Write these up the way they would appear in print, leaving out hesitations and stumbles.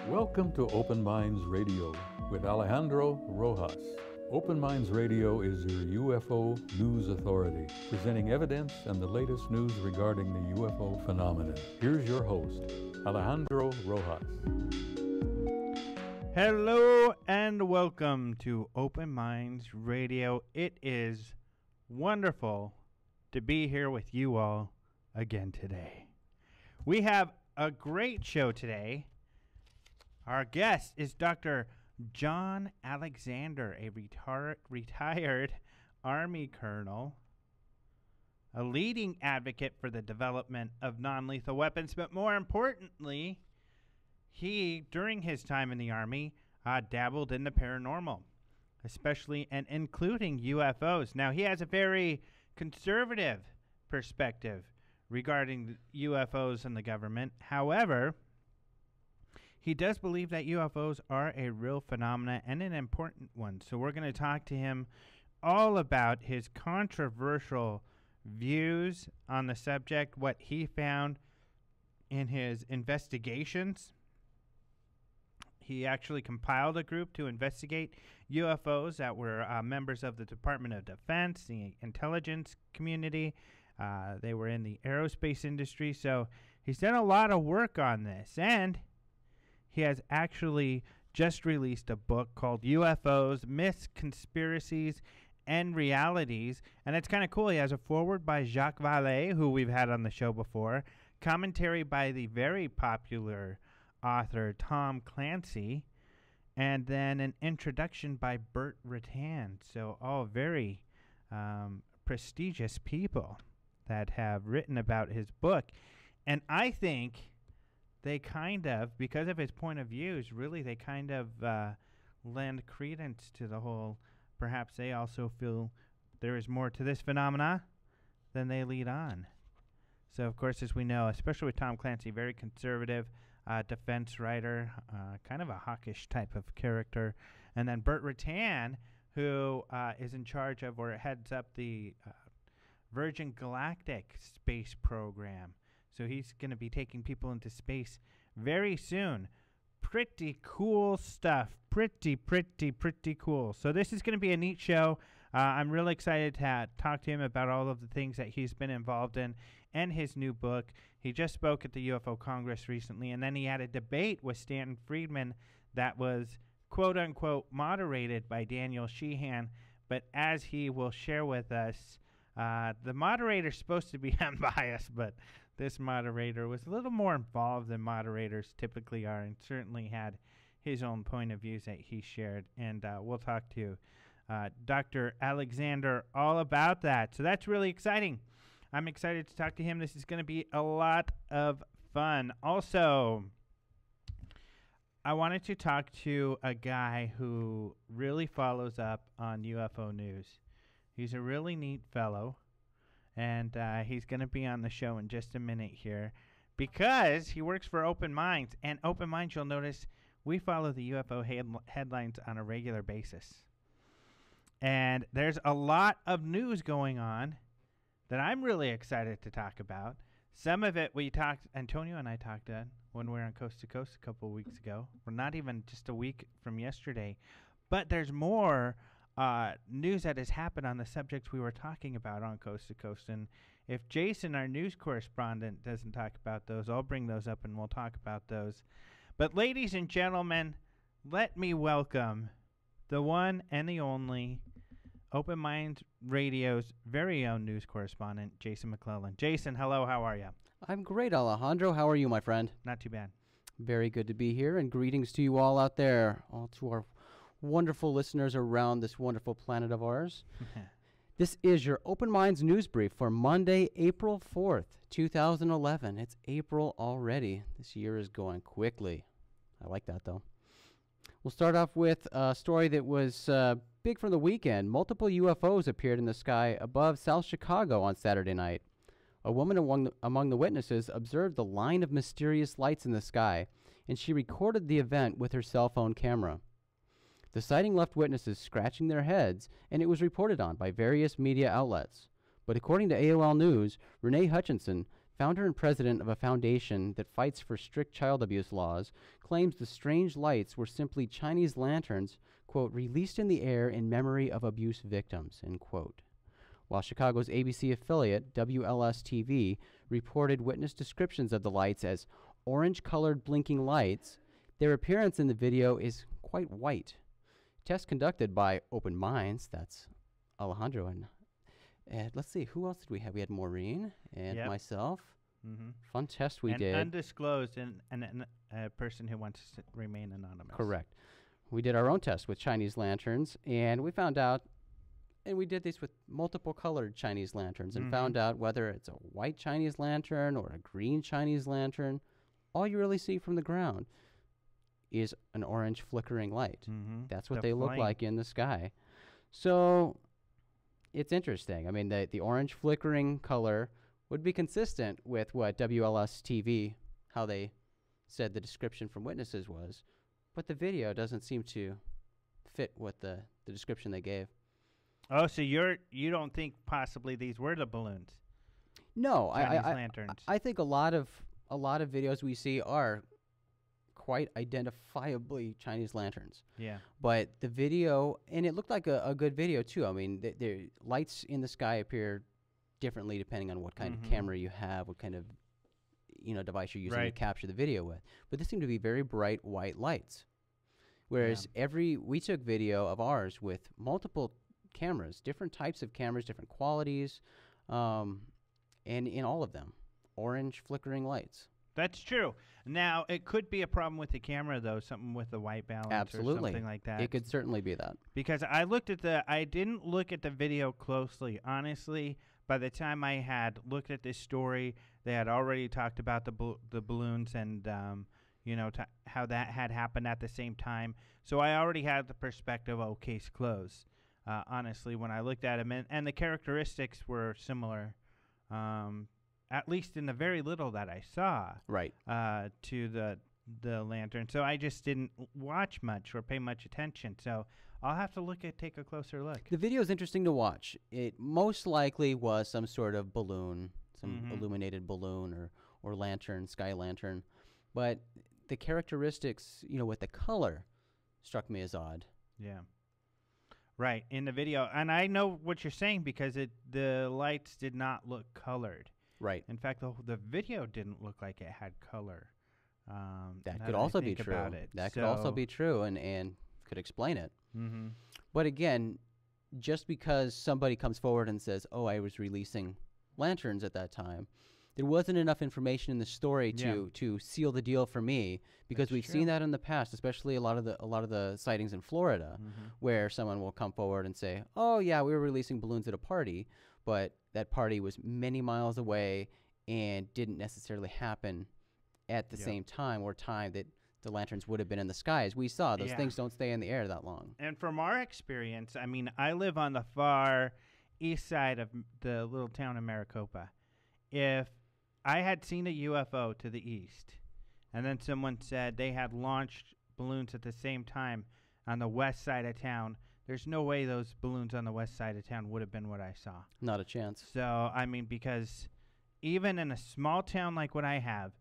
Welcome to Open Minds Radio with Alejandro Rojas. Open Minds Radio is your UFO news authority, presenting evidence and the latest news regarding the UFO phenomenon. Here's your host, Alejandro Rojas. Hello and welcome to Open Minds Radio. It is wonderful to be here with you all again today. We have a great show today. Our guest is Dr. John Alexander, a retired Army colonel, a leading advocate for the development of non-lethal weapons, but more importantly, he, during his time in the Army, dabbled in the paranormal, especially and including UFOs. Now, he has a very conservative perspective regarding UFOs and the government. However, he does believe that UFOs are a real phenomenon and an important one. So we're going to talk to him all about his controversial views on the subject, what he found in his investigations. He actually compiled a group to investigate UFOs that were members of the Department of Defense, the intelligence community. They were in the aerospace industry. So he's done a lot of work on this. And he has actually just released a book called UFOs, Myths, Conspiracies, and Realities. And it's kind of cool. He has a foreword by Jacques Vallée, who we've had on the show before, commentary by the very popular author Tom Clancy, and then an introduction by Burt Rutan. So all very prestigious people that have written about his book. And I think they kind of, because of his point of views, really they kind of lend credence to the whole, perhaps they also feel there is more to this phenomena than they lead on. So, of course, as we know, especially with Tom Clancy, very conservative defense writer, kind of a hawkish type of character. And then Burt Rutan, who is in charge of or heads up the Virgin Galactic space program. So he's going to be taking people into space very soon. Pretty cool stuff. Pretty cool. So this is going to be a neat show. I'm really excited to talk to him about all of the things that he's been involved in and his new book. He just spoke at the UFO Congress recently, and then he had a debate with Stanton Friedman that was quote-unquote moderated by Daniel Sheehan. But as he will share with us, the moderator's supposed to be unbiased, but this moderator was a little more involved than moderators typically are, and certainly had his own point of views that he shared. And we'll talk to Dr. Alexander all about that. So that's really exciting. I'm excited to talk to him. This is going to be a lot of fun. Also, I wanted to talk to a guy who really follows up on UFO news. He's a really neat fellow, and he's going to be on the show in just a minute here because he works for Open Minds. And Open Minds, you'll notice, we follow the UFO headlines on a regular basis. And there's a lot of news going on that I'm really excited to talk about. Some of it Antonio and I talked when we were on Coast to Coast a couple of weeks ago. We're not even just a week from yesterday. But there's more news that has happened on the subjects we were talking about on Coast to Coast. And if Jason, our news correspondent, doesn't talk about those, I'll bring those up and we'll talk about those. But ladies and gentlemen, let me welcome the one and the only Open Minds Radio's very own news correspondent, Jason McClellan. Jason, hello, how are you? I'm great, Alejandro. How are you, my friend? Not too bad. Very good to be here, and greetings to you all out there, all to our wonderful listeners around this wonderful planet of ours. This is your Open Minds News Brief for Monday, April 4th, 2011. It's April already. This year is going quickly. I like that, though. We'll start off with a story that was big from the weekend. Multiple UFOs appeared in the sky above South Chicago on Saturday night. A woman among the witnesses observed the line of mysterious lights in the sky, and she recorded the event with her cell phone camera. The sighting left witnesses scratching their heads, and it was reported on by various media outlets. But according to AOL News, Renee Hutchinson founder and president of a foundation that fights for strict child abuse laws, claims the strange lights were simply Chinese lanterns, quote, released in the air in memory of abuse victims, end quote. While Chicago's ABC affiliate, WLS-TV, reported witness descriptions of the lights as orange-colored blinking lights, their appearance in the video is quite white. Tests conducted by Open Minds, that's Alejandro and let's see, who else did we have? We had Maureen and myself. Mm-hmm. Fun test we and did. Undisclosed and a person who wants to remain anonymous. Correct. We did our own test with Chinese lanterns, and we found out, and we did these with multiple colored Chinese lanterns, and found out whether it's a white Chinese lantern or a green Chinese lantern, all you really see from the ground is an orange flickering light. That's what they look like in the sky. So it's interesting. I mean, the orange flickering color would be consistent with what WLS-TV, how they said the description from witnesses was, but the video doesn't seem to fit what the description they gave. Oh, so you don't think possibly these were the balloons? No, Chinese lanterns. I think a lot of videos we see are quite identifiably Chinese lanterns. Yeah. But the video, and it looked like a good video too. I mean, the lights in the sky appear differently depending on what kind of camera you have, what kind of device you're using to capture the video with. But this seemed to be very bright white lights. Whereas we took video of ours with multiple cameras, different types of cameras, different qualities, and in all of them, orange flickering lights. That's true. Now, it could be a problem with the camera, though, something with the white balance or something like that. It could certainly be that. Because I didn't look at the video closely. Honestly, by the time I had looked at this story, they had already talked about the balloons and, how that had happened at the same time. So I already had the perspective, case closed. Honestly, when I looked at them, and the characteristics were similar, at least in the very little that I saw, to the lantern. So I just didn't watch much or pay much attention. So I'll have to take a closer look. The video is interesting to watch. It most likely was some sort of balloon, some illuminated balloon or lantern, sky lantern. But the characteristics, with the color, struck me as odd. Yeah. Right, in the video. And I know what you're saying because the lights did not look colored. Right. In fact, the video didn't look like it had color. That could also be true. That could also be true and could explain it. But again, just because somebody comes forward and says, I was releasing lanterns at that time, there wasn't enough information in the story to seal the deal for me, because we've seen that in the past, especially a lot of the sightings in Florida, where someone will come forward and say, we were releasing balloons at a party, but that party was many miles away and didn't necessarily happen at the same time or time that the lanterns would have been in the sky. As we saw, those things don't stay in the air that long. And from our experience, I mean, I live on the far east side of the little town of Maricopa. If I had seen a UFO to the east, and then someone said they had launched balloons at the same time on the west side of town, there's no way those balloons on the west side of town would have been what I saw. Not a chance. So, I mean, because even in a small town like what I have,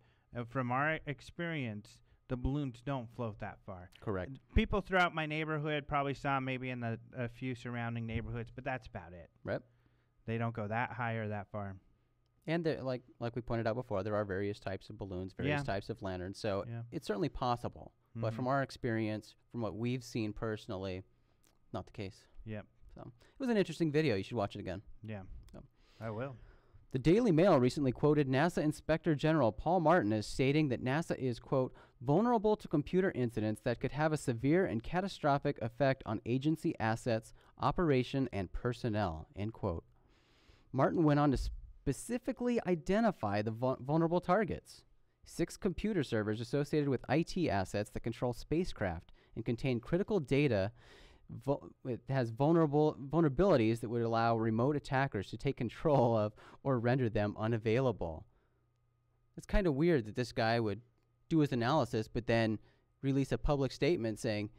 from our experience, the balloons don't float that far. Correct. People throughout my neighborhood probably saw maybe in a few surrounding neighborhoods, but that's about it. Right. They don't go that high or that far. And like we pointed out before, there are various types of balloons, various types of lanterns. So it's certainly possible. But from our experience, from what we've seen personally, not the case. Yep. So it was an interesting video. You should watch it again. Yeah. I will. The Daily Mail recently quoted NASA Inspector General Paul Martin as stating that NASA is, quote, vulnerable to computer incidents that could have a severe and catastrophic effect on agency assets, operation, and personnel, end quote. Martin went on to specifically identify the vulnerable targets. 6 computer servers associated with IT assets that control spacecraft and contain critical data. It has vulnerabilities that would allow remote attackers to take control of or render them unavailable. It's kind of weird that this guy would do his analysis but then release a public statement saying,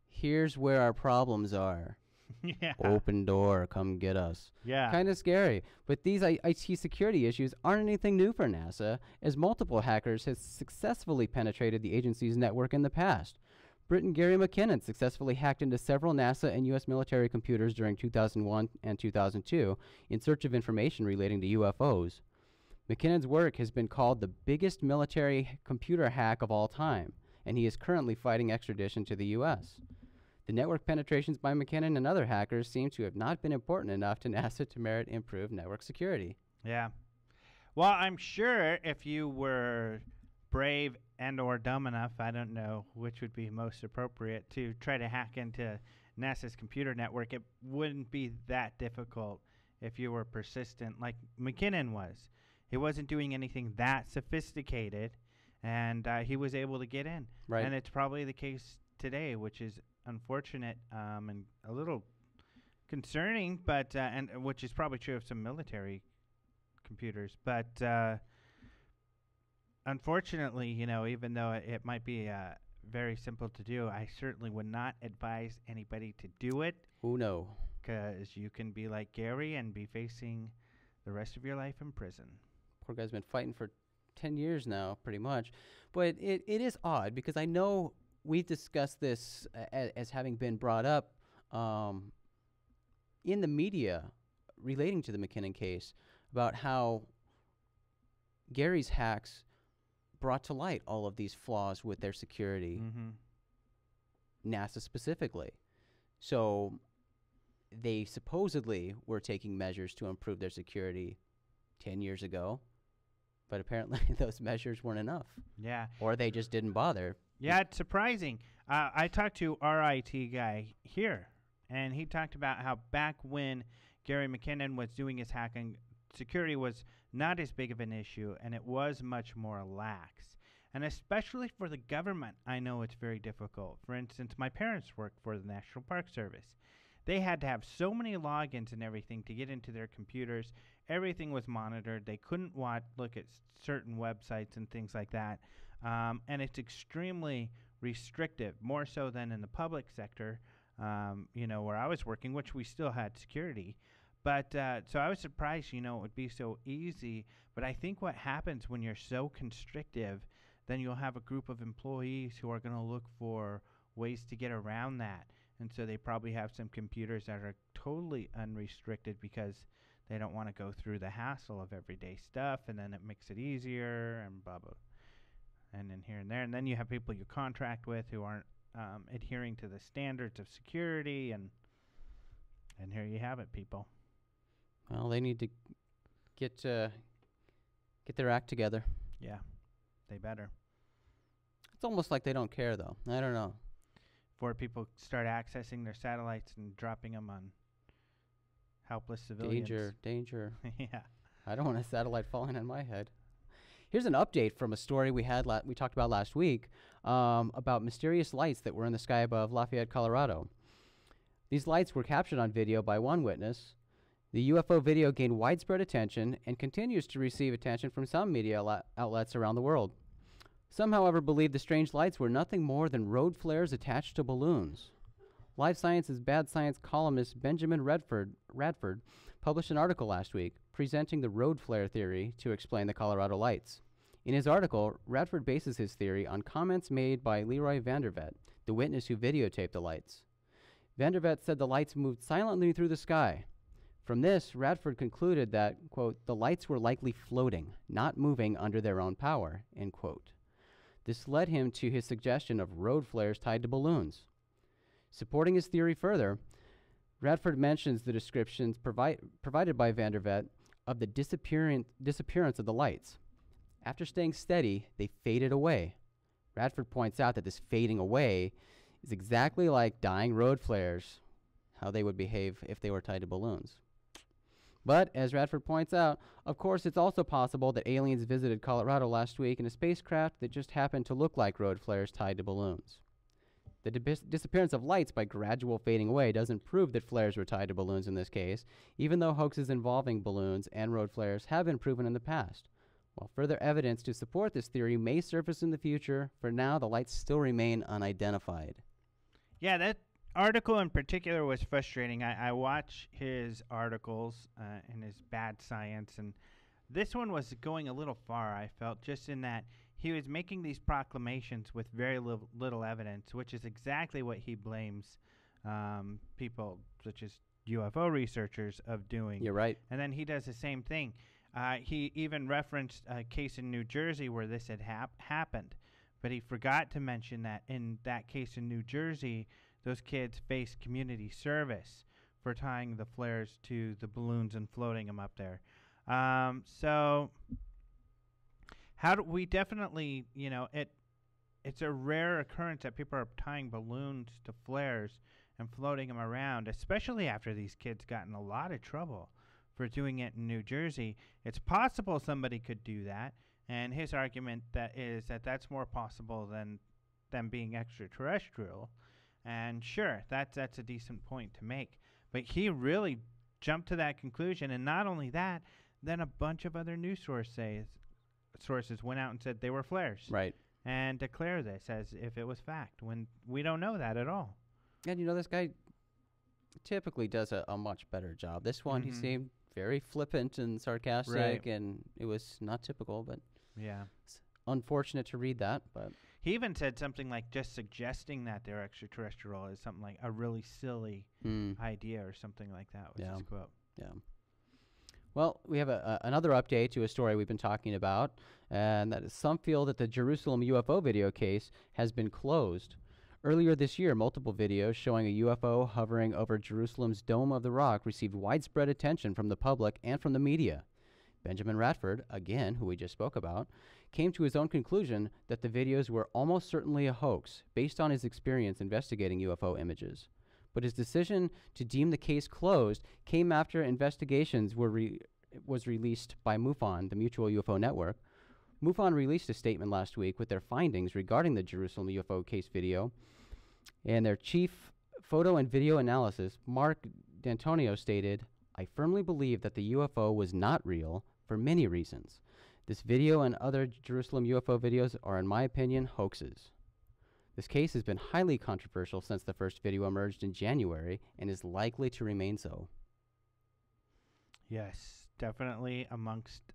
here's where our problems are. Yeah. Open door, come get us. Yeah. Kind of scary. But these IT security issues aren't anything new for NASA, as multiple hackers have successfully penetrated the agency's network in the past. Brit and Gary McKinnon successfully hacked into several NASA and U.S. military computers during 2001 and 2002 in search of information relating to UFOs. McKinnon's work has been called the biggest military computer hack of all time, and he is currently fighting extradition to the U.S. The network penetrations by McKinnon and other hackers seem to have not been important enough to NASA to merit improved network security. Yeah. Well, I'm sure if you were brave and or dumb enough, I don't know which would be most appropriate, to try to hack into NASA's computer network, it wouldn't be that difficult if you were persistent like McKinnon was. He wasn't doing anything that sophisticated, and he was able to get in. Right. And it's probably the case today, which is unfortunate and a little concerning, but and which is probably true of some military computers. But unfortunately, you know, even though it might be very simple to do, I certainly would not advise anybody to do it. Oh, no. Because you can be like Gary and be facing the rest of your life in prison. Poor guy's been fighting for 10 years now, pretty much. But it is odd, because I know we've discussed this as having been brought up in the media relating to the McKinnon case, about how Gary's hacks brought to light all of these flaws with their security, NASA specifically. So they supposedly were taking measures to improve their security 10 years ago, but apparently those measures weren't enough. Yeah. Or they just didn't bother. Yeah, it's surprising. I talked to our IT guy here, and he talked about how back when Gary McKinnon was doing his hacking, security was not as big of an issue, and it was much more lax. And especially for the government, I know it's very difficult. For instance, my parents worked for the National Park Service. They had to have so many logins and everything to get into their computers. Everything was monitored. They couldn't look at certain websites and things like that. And it's extremely restrictive, more so than in the public sector, you know, where I was working, which we still had security. But so I was surprised, you know, it would be so easy. But I think what happens when you're so constrictive, then you'll have a group of employees who are going to look for ways to get around that. And so they probably have some computers that are totally unrestricted because they don't want to go through the hassle of everyday stuff, and then it makes it easier and blah, blah. And then here and there. And then you have people you contract with who aren't adhering to the standards of security, and here you have it, people. Well, they need to get their act together. Yeah, they better. It's almost like they don't care, though. I don't know. Before people start accessing their satellites and dropping them on helpless civilians. Danger. Yeah. I don't want a satellite falling on my head. Here's an update from a story we talked about last week about mysterious lights that were in the sky above Lafayette, Colorado. These lights were captured on video by one witness. The UFO video gained widespread attention and continues to receive attention from some media outlets around the world. Some, however, believe the strange lights were nothing more than road flares attached to balloons. Life Science's Bad Science columnist Benjamin Radford published an article last week presenting the road flare theory to explain the Colorado lights. In his article, Radford bases his theory on comments made by Leroy Vandervet, the witness who videotaped the lights. Vandervet said the lights moved silently through the sky. From this, Radford concluded that, quote, the lights were likely floating, not moving under their own power, end quote. This led him to his suggestion of road flares tied to balloons. Supporting his theory further, Radford mentions the descriptions provided by Vandervet of the disappearance of the lights. After staying steady, they faded away. Radford points out that this fading away is exactly like dying road flares, how they would behave if they were tied to balloons. But, as Radford points out, of course it's also possible that aliens visited Colorado last week in a spacecraft that just happened to look like road flares tied to balloons. The disappearance of lights by gradual fading away doesn't prove that flares were tied to balloons in this case, even though hoaxes involving balloons and road flares have been proven in the past. While further evidence to support this theory may surface in the future, for now the lights still remain unidentified. Yeah, that article in particular was frustrating. I watch his articles and his bad science, and this one was going a little far, I felt, just in that he was making these proclamations with very little evidence, which is exactly what he blames people such as UFO researchers of doing. You're right. And then he does the same thing. He even referenced a case in New Jersey where this had happened, but he forgot to mention that in that case in New Jersey, those kids faced community service for tying the flares to the balloons and floating them up there. So how do we definitely, it's a rare occurrence that people are tying balloons to flares and floating them around, especially after these kids got in a lot of trouble for doing it in New Jersey. It's possible somebody could do that, and his argument that that's more possible than them being extraterrestrial. And sure, that's a decent point to make. But he really jumped to that conclusion, and not only that, then a bunch of other news sources went out and said they were flares. Right. And declare this as if it was fact, when we don't know that at all. And this guy typically does a much better job. This one, he seemed very flippant and sarcastic, Right. and it was not typical, but Yeah. it's unfortunate to read that. But He even said something like just suggesting that they're extraterrestrial is something like a really silly idea or something like that was his quote. Yeah. Well, we have another update to a story we've been talking about, and that is some feel that the Jerusalem UFO video case has been closed. Earlier this year, multiple videos showing a UFO hovering over Jerusalem's Dome of the Rock received widespread attention from the public and from the media. Benjamin Radford, again, who we just spoke about, came to his own conclusion that the videos were almost certainly a hoax based on his experience investigating UFO images. But his decision to deem the case closed came after investigations was released by MUFON, the Mutual UFO Network. MUFON released a statement last week with their findings regarding the Jerusalem UFO case video, and their chief photo and video analysis, Mark D'Antonio, stated, "I firmly believe that the UFO was not real for many reasons. This video and other Jerusalem UFO videos are, in my opinion, hoaxes. This case has been highly controversial since the first video emerged in January and is likely to remain so." Yes, definitely amongst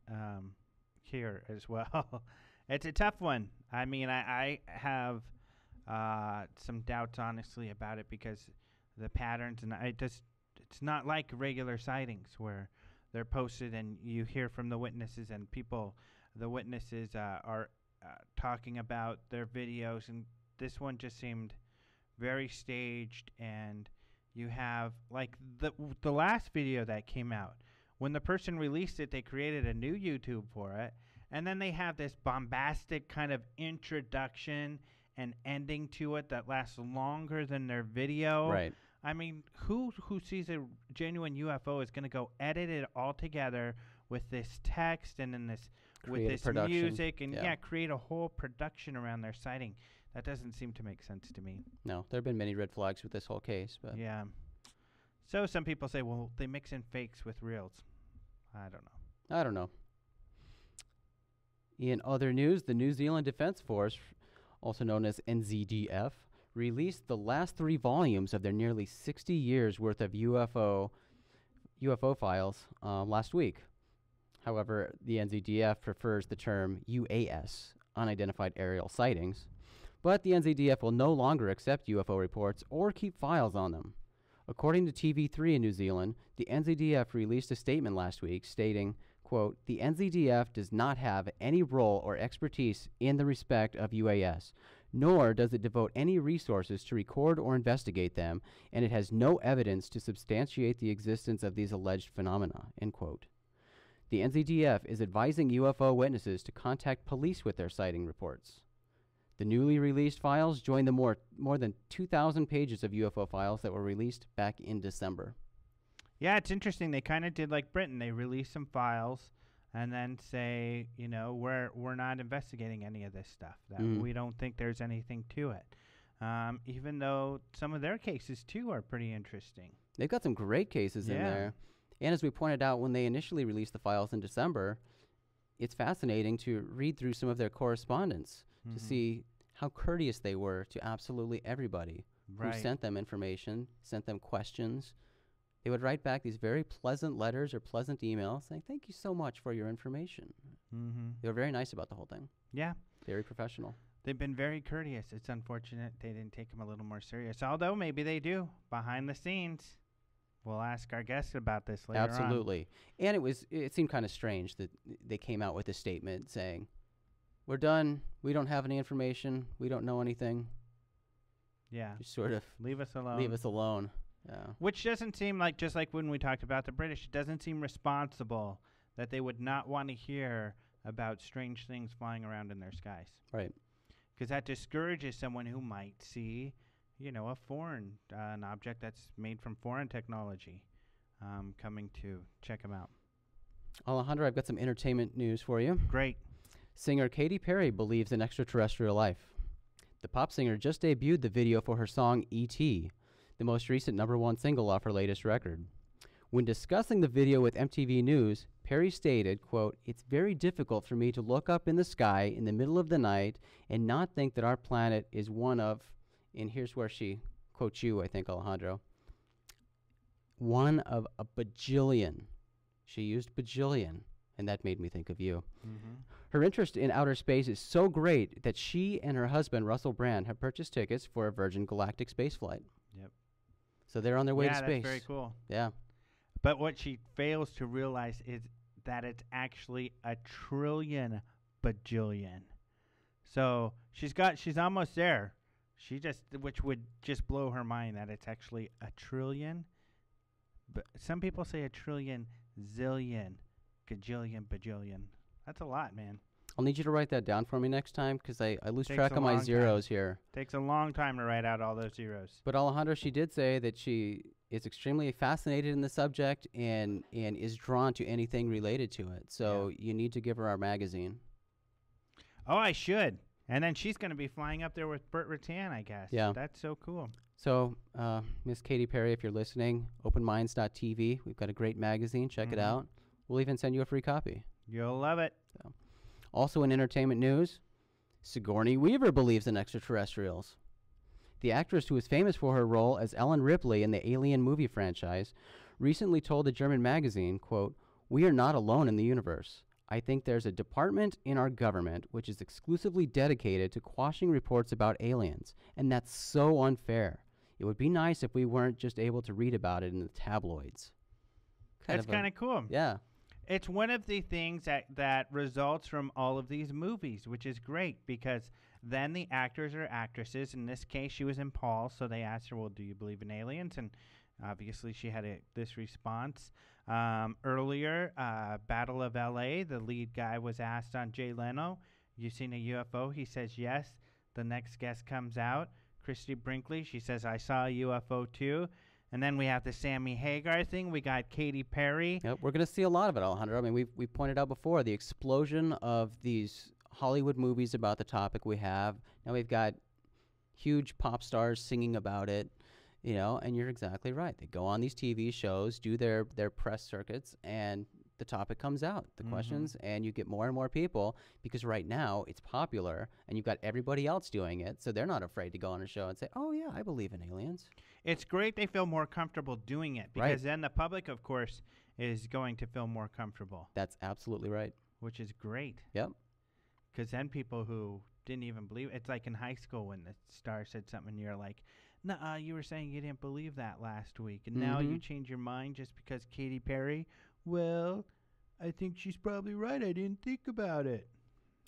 here as well. It's a tough one. I mean, I have some doubts, honestly, about it because the patterns, and it's not like regular sightings where they're posted and you hear from the witnesses and the witnesses are talking about their videos, and this one just seemed very staged. And you have like the last video that came out, when the person released it, they created a new YouTube for it, and then they have this bombastic kind of introduction and ending to it that lasts longer than their video. Right. I mean, who sees a genuine UFO is going to go edit it all together with this text and then with this music and create a whole production around their sighting? That doesn't seem to make sense to me. No, there have been many red flags with this whole case. But yeah. So some people say, well, they mix in fakes with reals. I don't know. In other news, the New Zealand Defence Force, also known as NZDF, released the last 3 volumes of their nearly 60 years worth of UFO files last week. However, the NZDF prefers the term UAS, unidentified aerial sightings, but the NZDF will no longer accept UFO reports or keep files on them. According to TV3 in New Zealand, the NZDF released a statement last week stating, quote, "The NZDF does not have any role or expertise in the respect of UAS, nor does it devote any resources to record or investigate them, and it has no evidence to substantiate the existence of these alleged phenomena," end quote. The NZDF is advising UFO witnesses to contact police with their sighting reports. The newly released files join the more than 2,000 pages of UFO files that were released back in December. Yeah, it's interesting. They kind of did like Britain. They release some files and then say, we're not investigating any of this stuff. That we don't think there's anything to it. Even though some of their cases, too, are pretty interesting. They've got some great cases in there. And as we pointed out when they initially released the files in December, it's fascinating to read through some of their correspondence to see how courteous they were to absolutely everybody Right. who sent them information, sent them questions. They would write back these very pleasant letters or pleasant emails saying, thank you so much for your information. Mm-hmm. They were very nice about the whole thing. Yeah. Very professional. They've been very courteous. It's unfortunate they didn't take them a little more serious, although maybe they do behind the scenes. We'll ask our guest about this later on. Absolutely. And it seemed kind of strange that they came out with a statement saying, we're done. We don't have any information. We don't know anything. Yeah. Just sort of leave us alone. Leave us alone. Yeah. Which doesn't seem like, just like when we talked about the British, it doesn't seem responsible that they would not want to hear about strange things flying around in their skies. Right. Because that discourages someone who might see, a foreign, an object that's made from foreign technology coming to check them out. Alejandro, I've got some entertainment news for you. Great. Singer Katy Perry believes in extraterrestrial life. The pop singer just debuted the video for her song E.T., the most recent #1 single off her latest record. When discussing the video with MTV News, Perry stated, quote, "It's very difficult for me to look up in the sky in the middle of the night and not think that our planet is one of," and here's where she quotes you, I think, Alejandro, "one of a bajillion." She used bajillion, and that made me think of you. Mm-hmm. Her interest in outer space is so great that she and her husband, Russell Brand, have purchased tickets for a Virgin Galactic spaceflight. Yep. So they're on their way to space. Yeah, that's very cool. Yeah. But what she fails to realize is that it's actually a trillion bajillion. So she's almost there. Which would just blow her mind that it's actually a trillion. But some people say a trillion, zillion, gajillion, bajillion. That's a lot, man. I'll need you to write that down for me next time because I lose Takes track a of my long zeros here. Takes a long time to write out all those zeros. But Alejandro, she did say that she is extremely fascinated in the subject and is drawn to anything related to it. So you need to give her our magazine. Oh, I should. And then she's going to be flying up there with Burt Rutan, I guess. Yeah. That's so cool. So, Miss Katy Perry, if you're listening, openminds.tv. We've got a great magazine. Check it out. We'll even send you a free copy. You'll love it. So. Also in entertainment news, Sigourney Weaver believes in extraterrestrials. The actress, who is famous for her role as Ellen Ripley in the Alien movie franchise, recently told a German magazine, quote, "We are not alone in the universe. I think there's a department in our government which is exclusively dedicated to quashing reports about aliens, and that's so unfair. It would be nice if we weren't just able to read about it in the tabloids." That's kind of cool. Yeah. It's one of the things that results from all of these movies, which is great because then the actors or actresses, in this case she was in Paul, so they asked her, well, do you believe in aliens? And obviously she had this response. Earlier, Battle of L.A., the lead guy was asked on Jay Leno, you seen a UFO? He says yes. The next guest comes out, Christy Brinkley. She says, I saw a UFO too. And then we have the Sammy Hagar thing. We got Katy Perry. Yep, we're going to see a lot of it, Alejandro. I mean, we've pointed out before the explosion of these Hollywood movies about the topic we have. Now we've got huge pop stars singing about it, and you're exactly right. They go on these TV shows, do their press circuits, and the topic comes out, the questions, and you get more and more people because right now it's popular, and you've got everybody else doing it, so they're not afraid to go on a show and say, oh, yeah, I believe in aliens. It's great they feel more comfortable doing it because then the public, of course, is going to feel more comfortable. That's absolutely right. Which is great. Yep. Because then people who didn't even believe it's like in high school when the star said something and you're like, nuh-uh, you were saying you didn't believe that last week. And now you change your mind just because Katy Perry, well, I think she's probably right. I didn't think about it.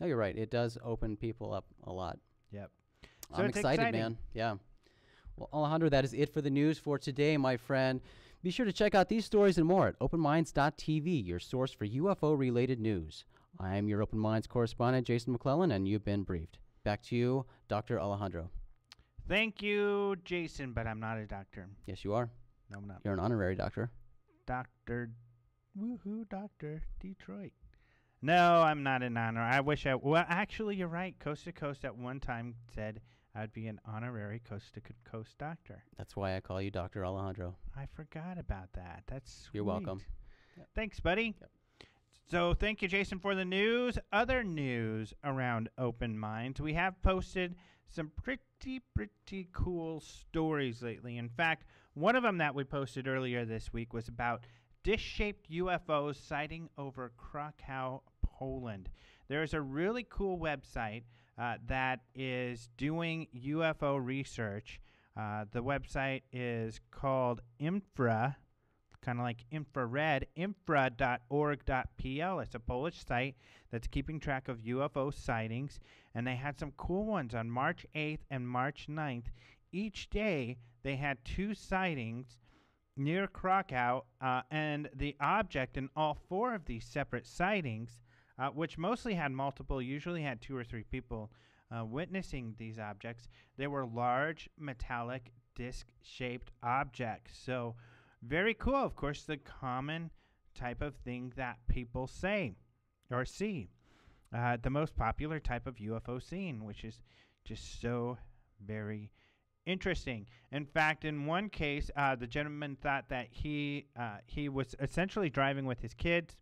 No, you're right. It does open people up a lot. Yep. So I'm excited, man. Yeah. Well, Alejandro, that is it for the news for today, my friend. Be sure to check out these stories and more at openminds.tv, your source for UFO-related news. I am your Open Minds correspondent, Jason McClellan, and you've been briefed. Back to you, Dr. Alejandro. Thank you, Jason, but I'm not a doctor. Yes, you are. No, I'm not. You're an honorary doctor. Dr. Detroit. No, I'm not an honor. I wish I... Well, actually, you're right. Coast to Coast at one time said I'd be an honorary coast-to-coast doctor. That's why I call you Dr. Alejandro. I forgot about that. That's sweet. You're welcome. Yep. Thanks, buddy. Yep. So thank you, Jason, for the news. Other news around Open Minds. We have posted some pretty cool stories lately. In fact, one of them that we posted earlier this week was about dish-shaped UFOs sighting over Krakow, Poland. There's a really cool website that is doing UFO research. The website is called Infra, kind of like infrared, infra.org.pl. It's a Polish site that's keeping track of UFO sightings, and they had some cool ones on March 8th and March 9th. Each day, they had 2 sightings near Krakow, and the object in all 4 of these separate sightings, which mostly had multiple, usually had 2 or 3 people witnessing these objects, they were large, metallic, disc-shaped objects. So very cool. Of course, the common type of thing that people say or see. The most popular type of UFO seen, which is just so very interesting. In fact, in one case, the gentleman thought that he was essentially driving with his kids.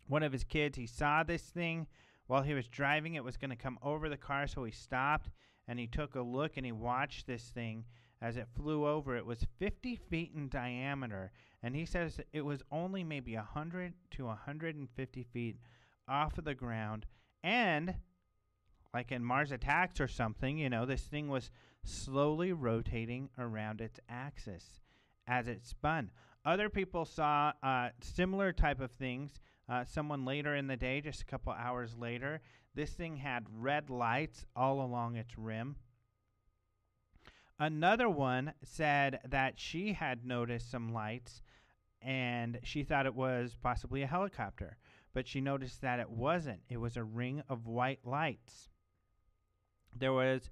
One of his kids, he saw this thing while he was driving. It was going to come over the car, so he stopped and he took a look and he watched this thing as it flew over. It was 50 feet in diameter, and he says it was only maybe 100 to 150 feet off of the ground. And like in Mars Attacks or something, you know, this thing was slowly rotating around its axis as it spun. Other people saw similar type of things. Someone later in the day, just a couple hours later, this thing had red lights all along its rim. Another one said that she had noticed some lights and she thought it was possibly a helicopter, but she noticed that it wasn't. It was a ring of white lights. There was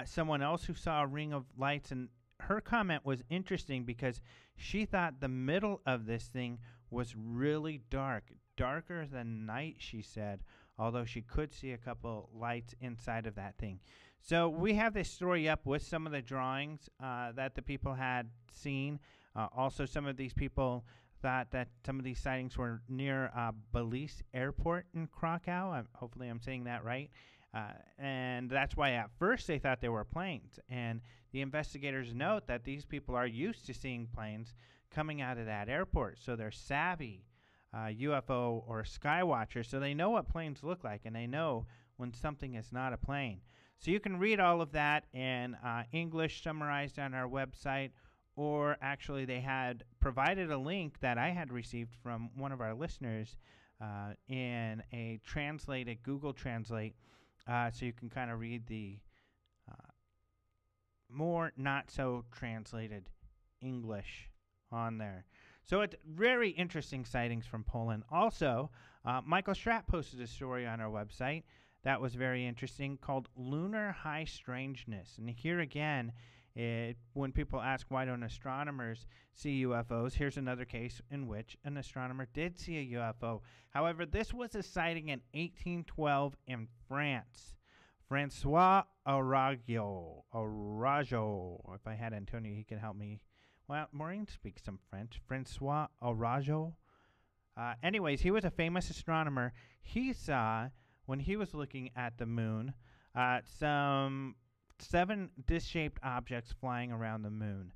someone else who saw a ring of lights, and her comment was interesting because she thought the middle of this thing was really dark, darker than night, she said, although she could see a couple lights inside of that thing. So we have this story up with some of the drawings that the people had seen. Also, some of these people thought that some of these sightings were near Belize Airport in Krakow. Hopefully I'm saying that right. And that's why at first they thought they were planes. And the investigators note that these people are used to seeing planes coming out of that airport. So they're savvy UFO or sky watchers. So they know what planes look like, and they know when something is not a plane. So you can read all of that in English summarized on our website, or actually they had provided a link that I had received from one of our listeners in a translated Google Translate, so you can kind of read the more not so translated English on there. So it's very interesting sightings from Poland. Also, Michael Stratt posted a story on our website that was very interesting called Lunar High Strangeness. And here again, when people ask why don't astronomers see UFOs, here's another case in which an astronomer did see a UFO. However, this was a sighting in 1812 in France. Francois Arago. If I had Antonio, he could help me. Well, Maureen speaks some French. Francois Arago. Anyways, he was a famous astronomer. He saw, when he was looking at the moon, some 7 disc-shaped objects flying around the moon.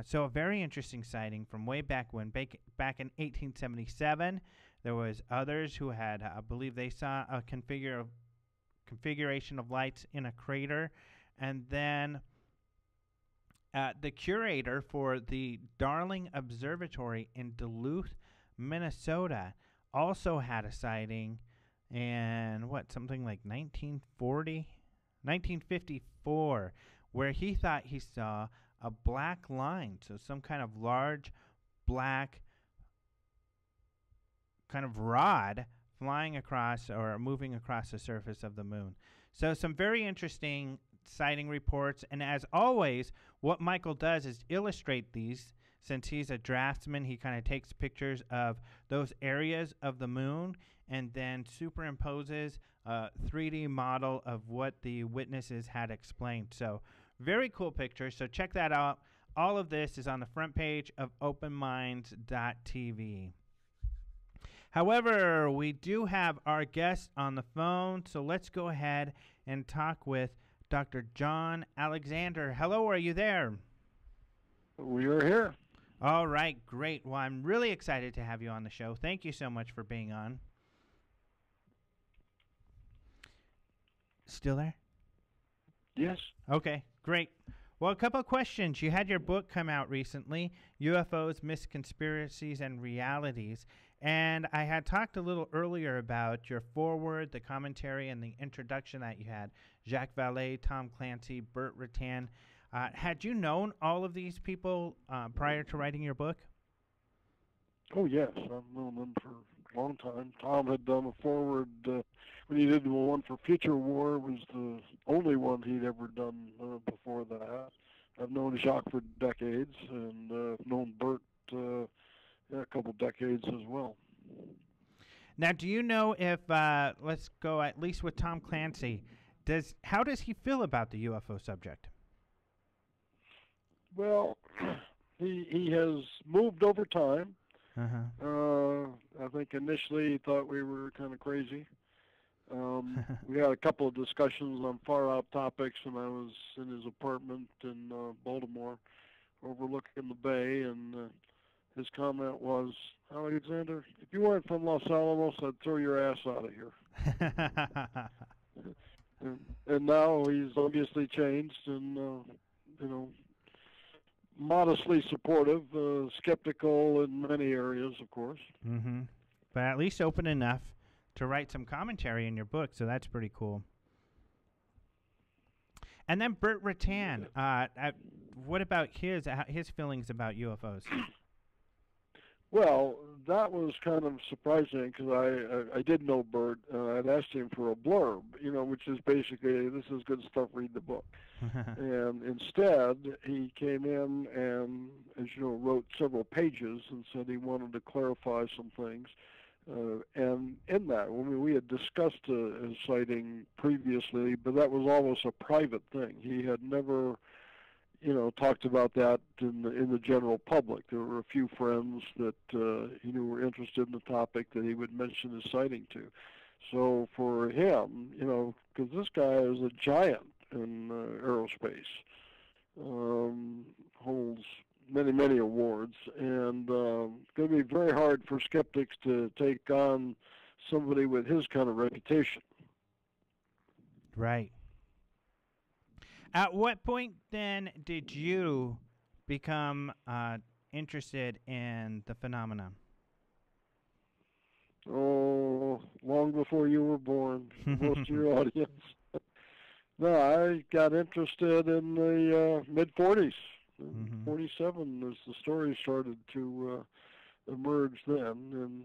So a very interesting sighting from way back when. Back in 1877, there was others who had, I believe they saw a configuration of lights in a crater. And then the curator for the Darling Observatory in Duluth, Minnesota, also had a sighting in, something like 1954, where he thought he saw a black line, so some kind of large black kind of rod flying across or moving across the surface of the moon. So some very interesting sighting reports, and as always, what Michael does is illustrate these. Since he's a draftsman, he kind of takes pictures of those areas of the moon and then superimposes a 3D model of what the witnesses had explained. So very cool pictures. So check that out. All of this is on the front page of openminds.tv. However, we do have our guest on the phone, so let's go ahead and talk with Dr. John Alexander. Hello, are you there? We are here. All right, great. Well, I'm really excited to have you on the show. Thank you so much for being on. Still there? Yes. Okay, great. Well, a couple of questions. You had your book come out recently, UFOs, Myths, Conspiracies, and Realities. And I had talked a little earlier about your foreword, the commentary, and the introduction that you had. Jacques Vallée, Tom Clancy, Burt Rutan. Had you known all of these people prior to writing your book? Oh, yes. I've known them for a long time. Tom had done a foreword when he did the one for Future War. It was the only one he'd ever done before that. I've known Jacques for decades, and known Burt a couple decades as well. Now, do you know if, let's go at least with Tom Clancy, how does he feel about the UFO subject? Well, he has moved over time. I think initially he thought we were kind of crazy. We had a couple of discussions on far-out topics, and I was in his apartment in Baltimore overlooking the bay, and his comment was, Alexander, if you weren't from Los Alamos, I'd throw your ass out of here. and now he's obviously changed and, modestly supportive, skeptical in many areas, of course. But at least open enough to write some commentary in your book, so that's pretty cool. And then Burt Rutan, what about his feelings about UFOs? Well, that was kind of surprising because I did know Burt. I'd asked him for a blurb, which is basically, this is good stuff, read the book. And instead, he came in and, as you know, wrote several pages and said he wanted to clarify some things. And in that, we had discussed a sighting previously, but that was almost a private thing. He had never talked about that in the general public. There were a few friends that he knew were interested in the topic that he would mention his sighting to. So for him, because this guy is a giant in aerospace, holds many awards, and it's going to be very hard for skeptics to take on somebody with his kind of reputation. Right. At what point, then, did you become interested in the phenomenon? Oh, long before you were born, most of your audience. No, I got interested in the mid-40s. 47 as the story started to emerge then, and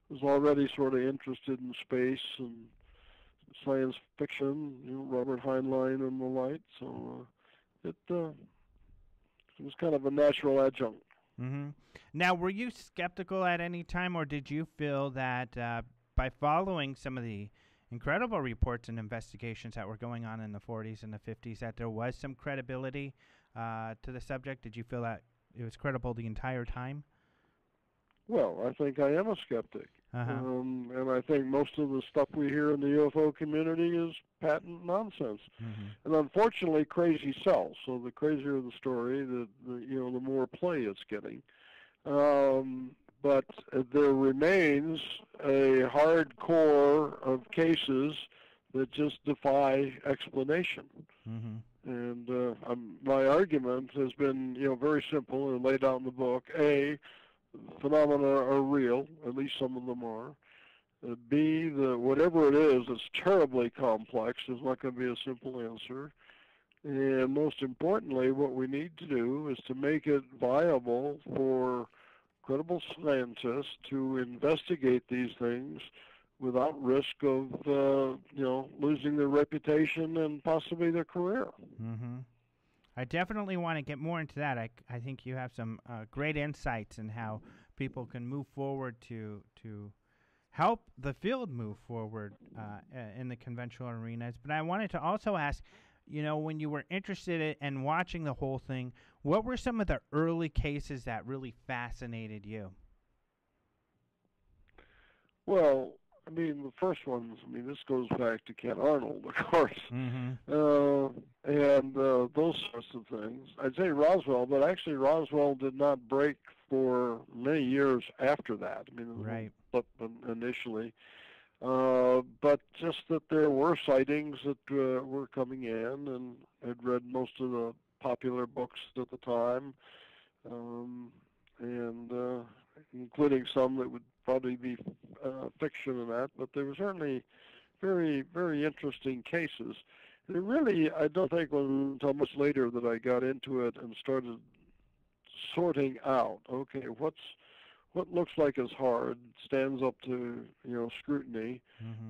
was already sort of interested in space and science fiction, Robert Heinlein and the like. So it was kind of a natural adjunct. Now, were you skeptical at any time, or did you feel that by following some of the incredible reports and investigations that were going on in the 40s and the 50s that there was some credibility to the subject? Did you feel that it was credible the entire time? Well, I think I am a skeptic. And I think most of the stuff we hear in the UFO community is patent nonsense. And unfortunately, crazy sells. So the crazier the story, the more play it's getting. But there remains a hard core of cases that just defy explanation. And my argument has been, very simple and laid out in the book. A, phenomena are real, at least some of them are. B, whatever it is, it's terribly complex. There's not going to be a simple answer. And most importantly, what we need to do is to make it viable for credible scientists to investigate these things without risk of, losing their reputation and possibly their career. I definitely want to get more into that. I think you have some great insights in how people can move forward to help the field move forward in the conventional arenas. But I wanted to also ask, when you were interested in watching the whole thing, what were some of the early cases that really fascinated you? Well, I mean, the first ones, I mean, this goes back to Ken Arnold, of course, and those sorts of things. I'd say Roswell, but actually Roswell did not break for many years after that. I mean, right. Initially. But just that there were sightings that were coming in, and I'd read most of the popular books at the time, and including some that would probably be fiction and that, but they were certainly very, very interesting cases. It really, I don't think, was until much later that I got into it and started sorting out, okay, what looks like is hard, stands up to, scrutiny,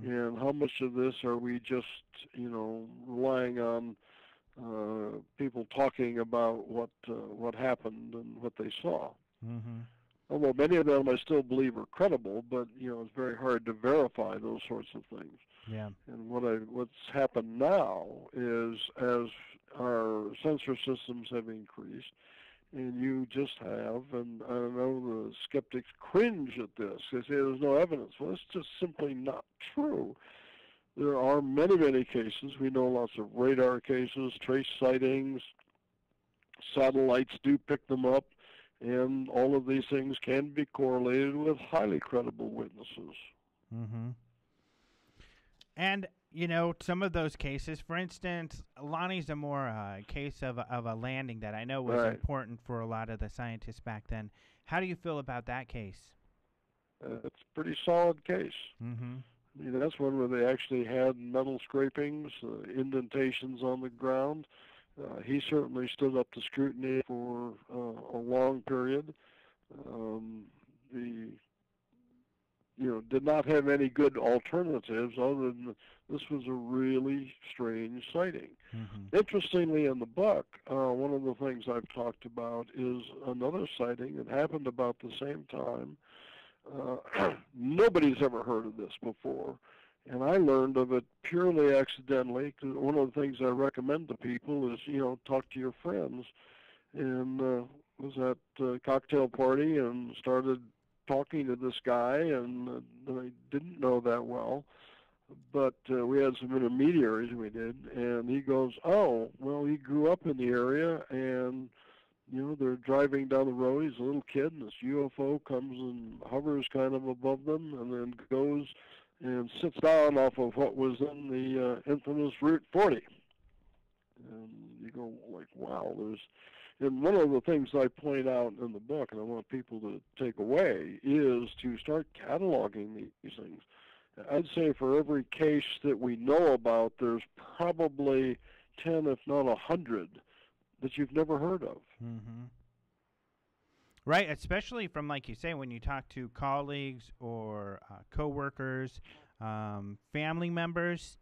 and how much of this are we just, relying on people talking about what happened and what they saw. Although many of them I still believe are credible, but it's very hard to verify those sorts of things. Yeah. And what's happened now is, as our sensor systems have increased, and you just have, and I know the skeptics cringe at this. They say there's no evidence. Well, it's just simply not true. There are many, many cases. We know lots of radar cases, trace sightings, satellites do pick them up, and all of these things can be correlated with highly credible witnesses. And, some of those cases, for instance, Lonnie Zamora, a case of a landing that I know was important for a lot of the scientists back then. How do you feel about that case? It's a pretty solid case. I mean, that's one where they actually had metal scrapings, indentations on the ground. He certainly stood up to scrutiny for a long period. Did not have any good alternatives other than this was a really strange sighting. Interestingly, in the book, one of the things I've talked about is another sighting that happened about the same time. Nobody's ever heard of this before, and I learned of it purely accidentally, because one of the things I recommend to people is, talk to your friends, and was at a cocktail party and started talking to this guy, and I didn't know that well, but we had some intermediaries we did, and he goes, oh, well, he grew up in the area, and they're driving down the road, he's a little kid, and this UFO comes and hovers kind of above them, and then goes and sits down off of what was in the infamous Route 40. And you go like, wow, and one of the things I point out in the book, and I want people to take away, is to start cataloging these things. I'd say for every case that we know about, there's probably 10, if not 100, that you've never heard of. Right, especially from, like you say, when you talk to colleagues or coworkers, family members,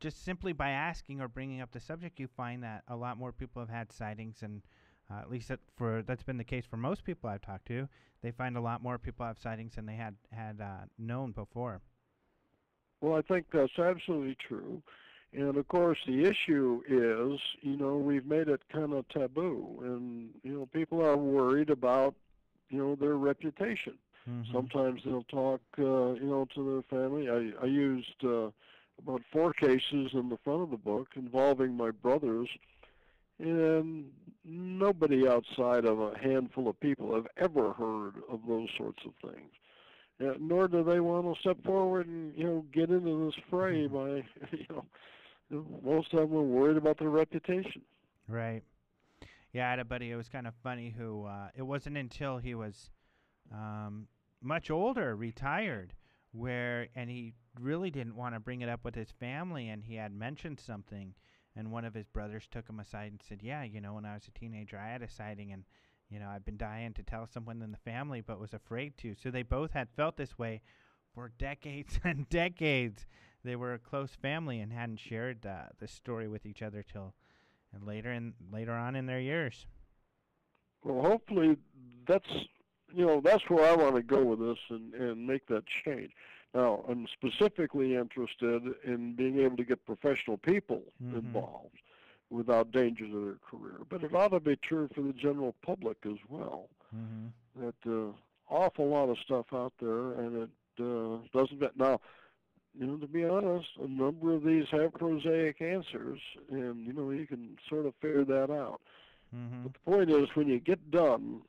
just simply by asking or bringing up the subject, you find that a lot more people have had sightings, and at least that's been the case for most people I've talked to. They find a lot more people have sightings than they had known before. Well, I think that's absolutely true. And, of course, the issue is, we've made it kind of taboo. And, people are worried about, their reputation. Sometimes they'll talk, to their family. I used about 4 cases in the front of the book involving my brothers. And nobody outside of a handful of people have ever heard of those sorts of things. Nor do they want to step forward and, get into this fray by, most of them are worried about their reputation. Right. Yeah, I had a buddy, it was kind of funny, who it wasn't until he was much older, retired, and he really didn't want to bring it up with his family, and he had mentioned something, and one of his brothers took him aside and said, yeah, when I was a teenager, I had a sighting, and, I've been dying to tell someone in the family, but was afraid to. So they both had felt this way for decades and decades. They were a close family and hadn't shared the story with each other till later on in their years. Well, hopefully that's where I want to go with this and make that change. Now, I'm specifically interested in being able to get professional people involved without danger to their career. But it ought to be true for the general public as well. That awful lot of stuff out there, and it doesn't fit. Now, to be honest, a number of these have prosaic answers, and, you can sort of figure that out. Mm-hmm. But the point is, when you get done,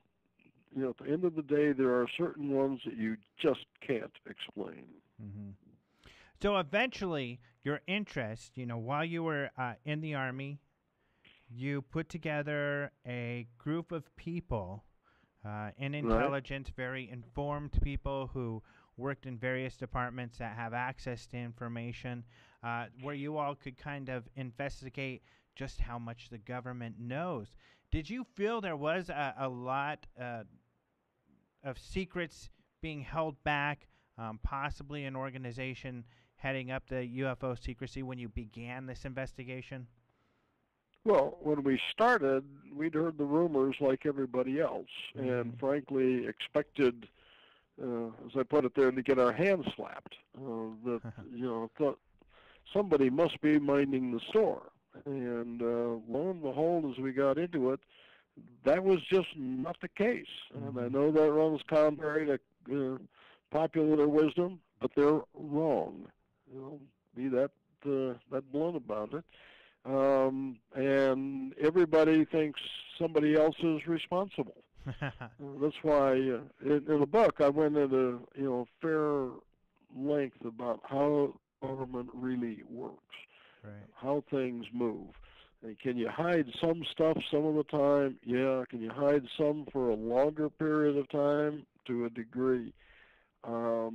at the end of the day, there are certain ones that you just can't explain. Mm-hmm. So eventually, your interest, while you were in the Army, you put together a group of people in intelligence, right. very informed people who worked in various departments that have access to information, where you all could kind of investigate just how much the government knows. Did you feel there was a lot of secrets being held back, possibly an organization heading up the UFO secrecy when you began this investigation? Well, when we started, we'd heard the rumors like everybody else, and frankly expected, as I put it there, to get our hands slapped. That thought somebody must be minding the store, and lo and behold, as we got into it, that was just not the case. And I know that runs contrary to popular wisdom, but they're wrong. Be that blunt about it. And everybody thinks somebody else is responsible. That's why in the book I went into fair length about how government really works, how things move. And can you hide some stuff some of the time? Yeah. Can you hide some for a longer period of time? To a degree. I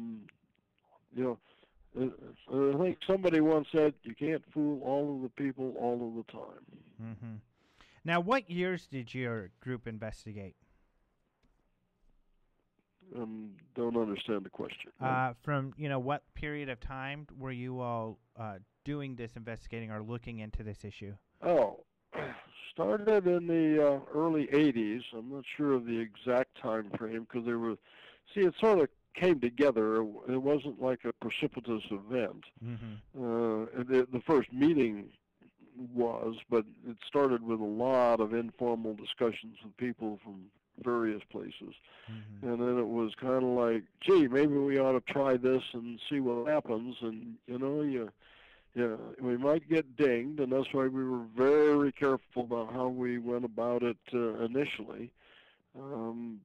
think somebody once said, you can't fool all of the people all of the time. Mm-hmm. Now, what years did your group investigate? Don't understand the question. From, what period of time were you all doing this investigating or looking into this issue? Oh, started in the early 80s. I'm not sure of the exact time frame because it sort of came together. It wasn't like a precipitous event. The first meeting was, but it started with a lot of informal discussions with people from various places. And then it was kind of like, gee, maybe we ought to try this and see what happens. And, we might get dinged, and that's why we were very careful about how we went about it initially,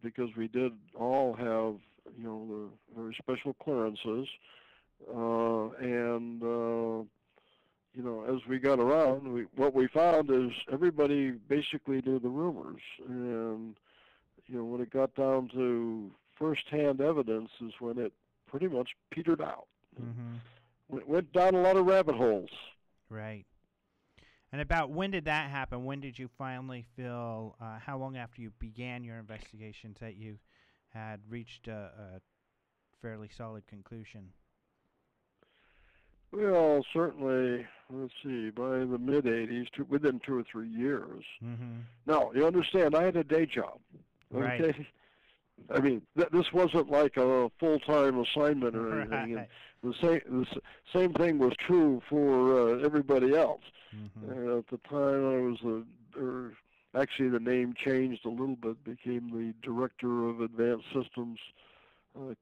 because we did all have the very special clearances, and as we got around, what we found is everybody basically knew the rumors, and when it got down to first-hand evidence is when it pretty much petered out. It went down a lot of rabbit holes. Right. And about when did that happen? When did you finally feel, how long after you began your investigations, that you had reached a fairly solid conclusion? Well, certainly, let's see, by the mid-'80s, within 2 or 3 years. Now, you understand, I had a day job. Okay? Right. I mean, this wasn't like a full-time assignment or anything. Right. And the same thing was true for everybody else. At the time, actually the name changed a little bit, became the Director of Advanced Systems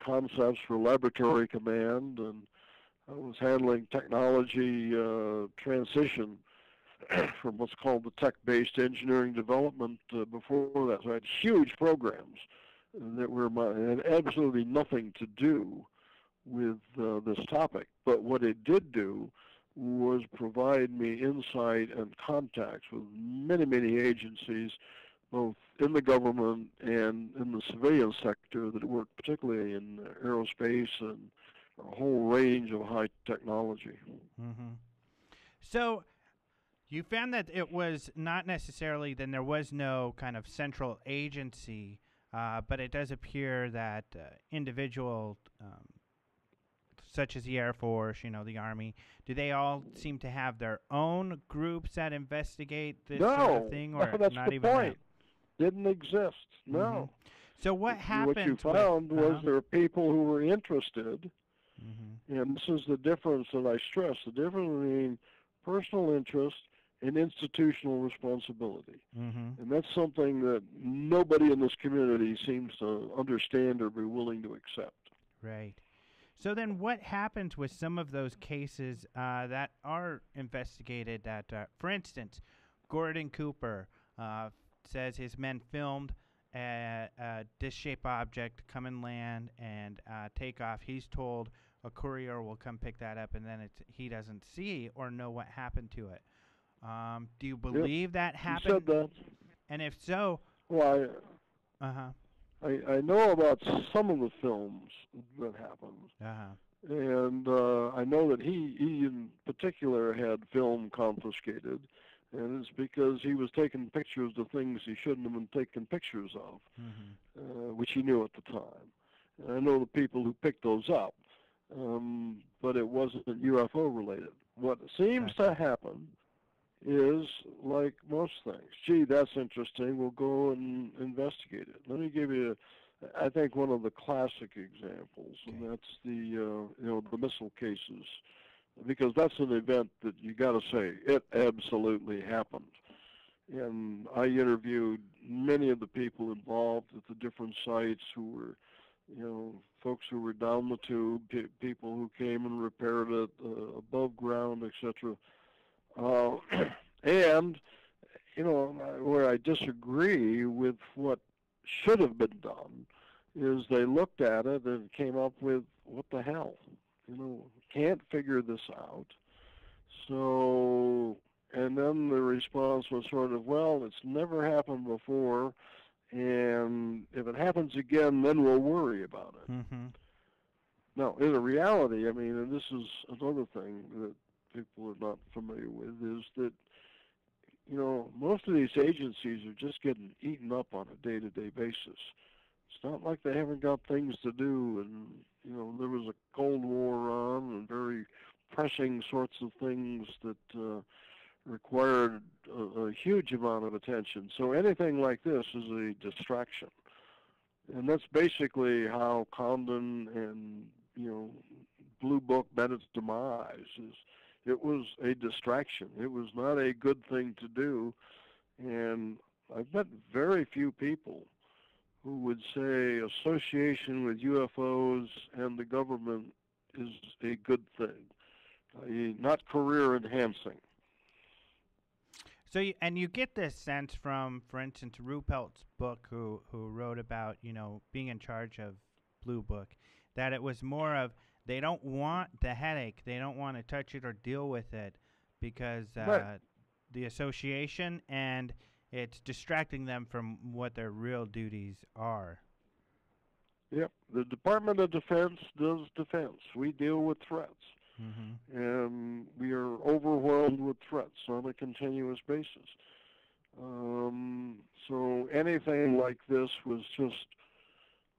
Concepts for Laboratory Command, and I was handling technology transition from what's called the tech-based engineering development before that. So I had huge programs that had absolutely nothing to do with this topic. But what it did do was provide me insight and contacts with many, many agencies, both in the government and in the civilian sector that worked particularly in aerospace and a whole range of high technology. So you found that it was not necessarily, then there was no kind of central agency, but it does appear that individual, such as the Air Force, the Army, do they all seem to have their own groups that investigate this sort of thing? Or no, that's not the even point. Didn't exist, no. So what happened? What you found was there were people who were interested, and this is the difference that I stress, the difference between personal interest and institutional responsibility. And that's something that nobody in this community seems to understand or be willing to accept. Right. So then what happens with some of those cases that are investigated that, for instance, Gordon Cooper says his men filmed a dish-shaped object come and land and take off. He's told a courier will come pick that up, and then he doesn't see or know what happened to it. Do you believe that happened? He said that. And if so... Well, I know about some of the films that happened. And I know that he in particular had film confiscated, and it's because he was taking pictures of things he shouldn't have been taking pictures of, which he knew at the time. And I know the people who picked those up, but it wasn't UFO related. What seems to happen is, like most things, gee, that's interesting, we'll go and investigate it. Let me give you, I think, one of the classic examples, and that's the the missile cases, because that's an event that you got to say it absolutely happened. And I interviewed many of the people involved at the different sites who were, folks who were down the tube, people who came and repaired it above ground, etc. And, where I disagree with what should have been done is they looked at it and came up with, what the hell? Can't figure this out. So, and then the response was sort of, well, it's never happened before, and if it happens again, then we'll worry about it. Now, in reality, and this is another thing that people are not familiar with, is that, most of these agencies are just getting eaten up on a day-to-day basis. It's not like they haven't got things to do, and, there was a Cold War on, and very pressing sorts of things that required a huge amount of attention. So anything like this is a distraction. And that's basically how Condon and, Blue Book met its demise. It was a distraction. It was not a good thing to do. And I've met very few people who would say association with UFOs and the government is a good thing, i.e., not career enhancing. So, you get this sense from, for instance, Ruppelt's book, who wrote about, being in charge of Blue Book, that it was more of, they don't want the headache, they don't want to touch it or deal with it because the association, and it's distracting them from what their real duties are. Yep, the Department of Defense does defense. We deal with threats. And we are overwhelmed with threats on a continuous basis. So anything like this was just,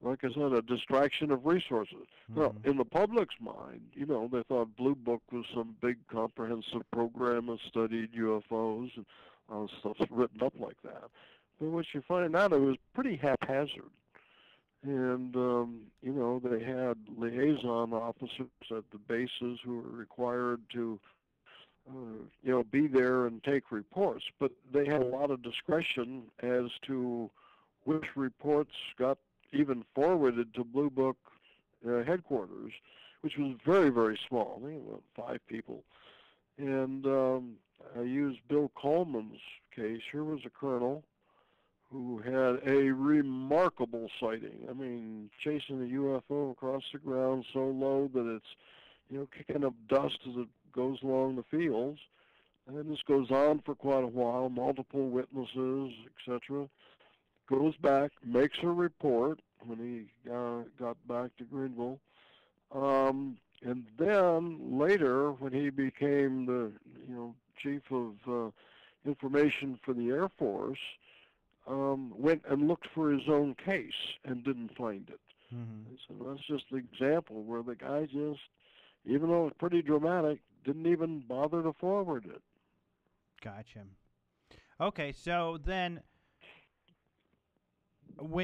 like I said, a distraction of resources. Now, in the public's mind, they thought Blue Book was some big comprehensive program that studied UFOs, and all this stuff's written up like that. But what you find out, it was pretty haphazard. And, they had liaison officers at the bases who were required to, be there and take reports. But they had a lot of discretion as to which reports got even forwarded to Blue Book headquarters, which was very, very small. I think about 5 people. And I used Bill Coleman's case. Here was a colonel who had a remarkable sighting. Chasing a UFO across the ground so low that it's, kicking up dust as it goes along the fields. And then this goes on for quite a while, multiple witnesses, etc. Goes back, makes a report when he got back to Greenville. And then later, when he became the, chief of information for the Air Force, went and looked for his own case and didn't find it. So that's just the example where the guy just, even though it's pretty dramatic, didn't even bother to forward it. Gotcha. Okay, so then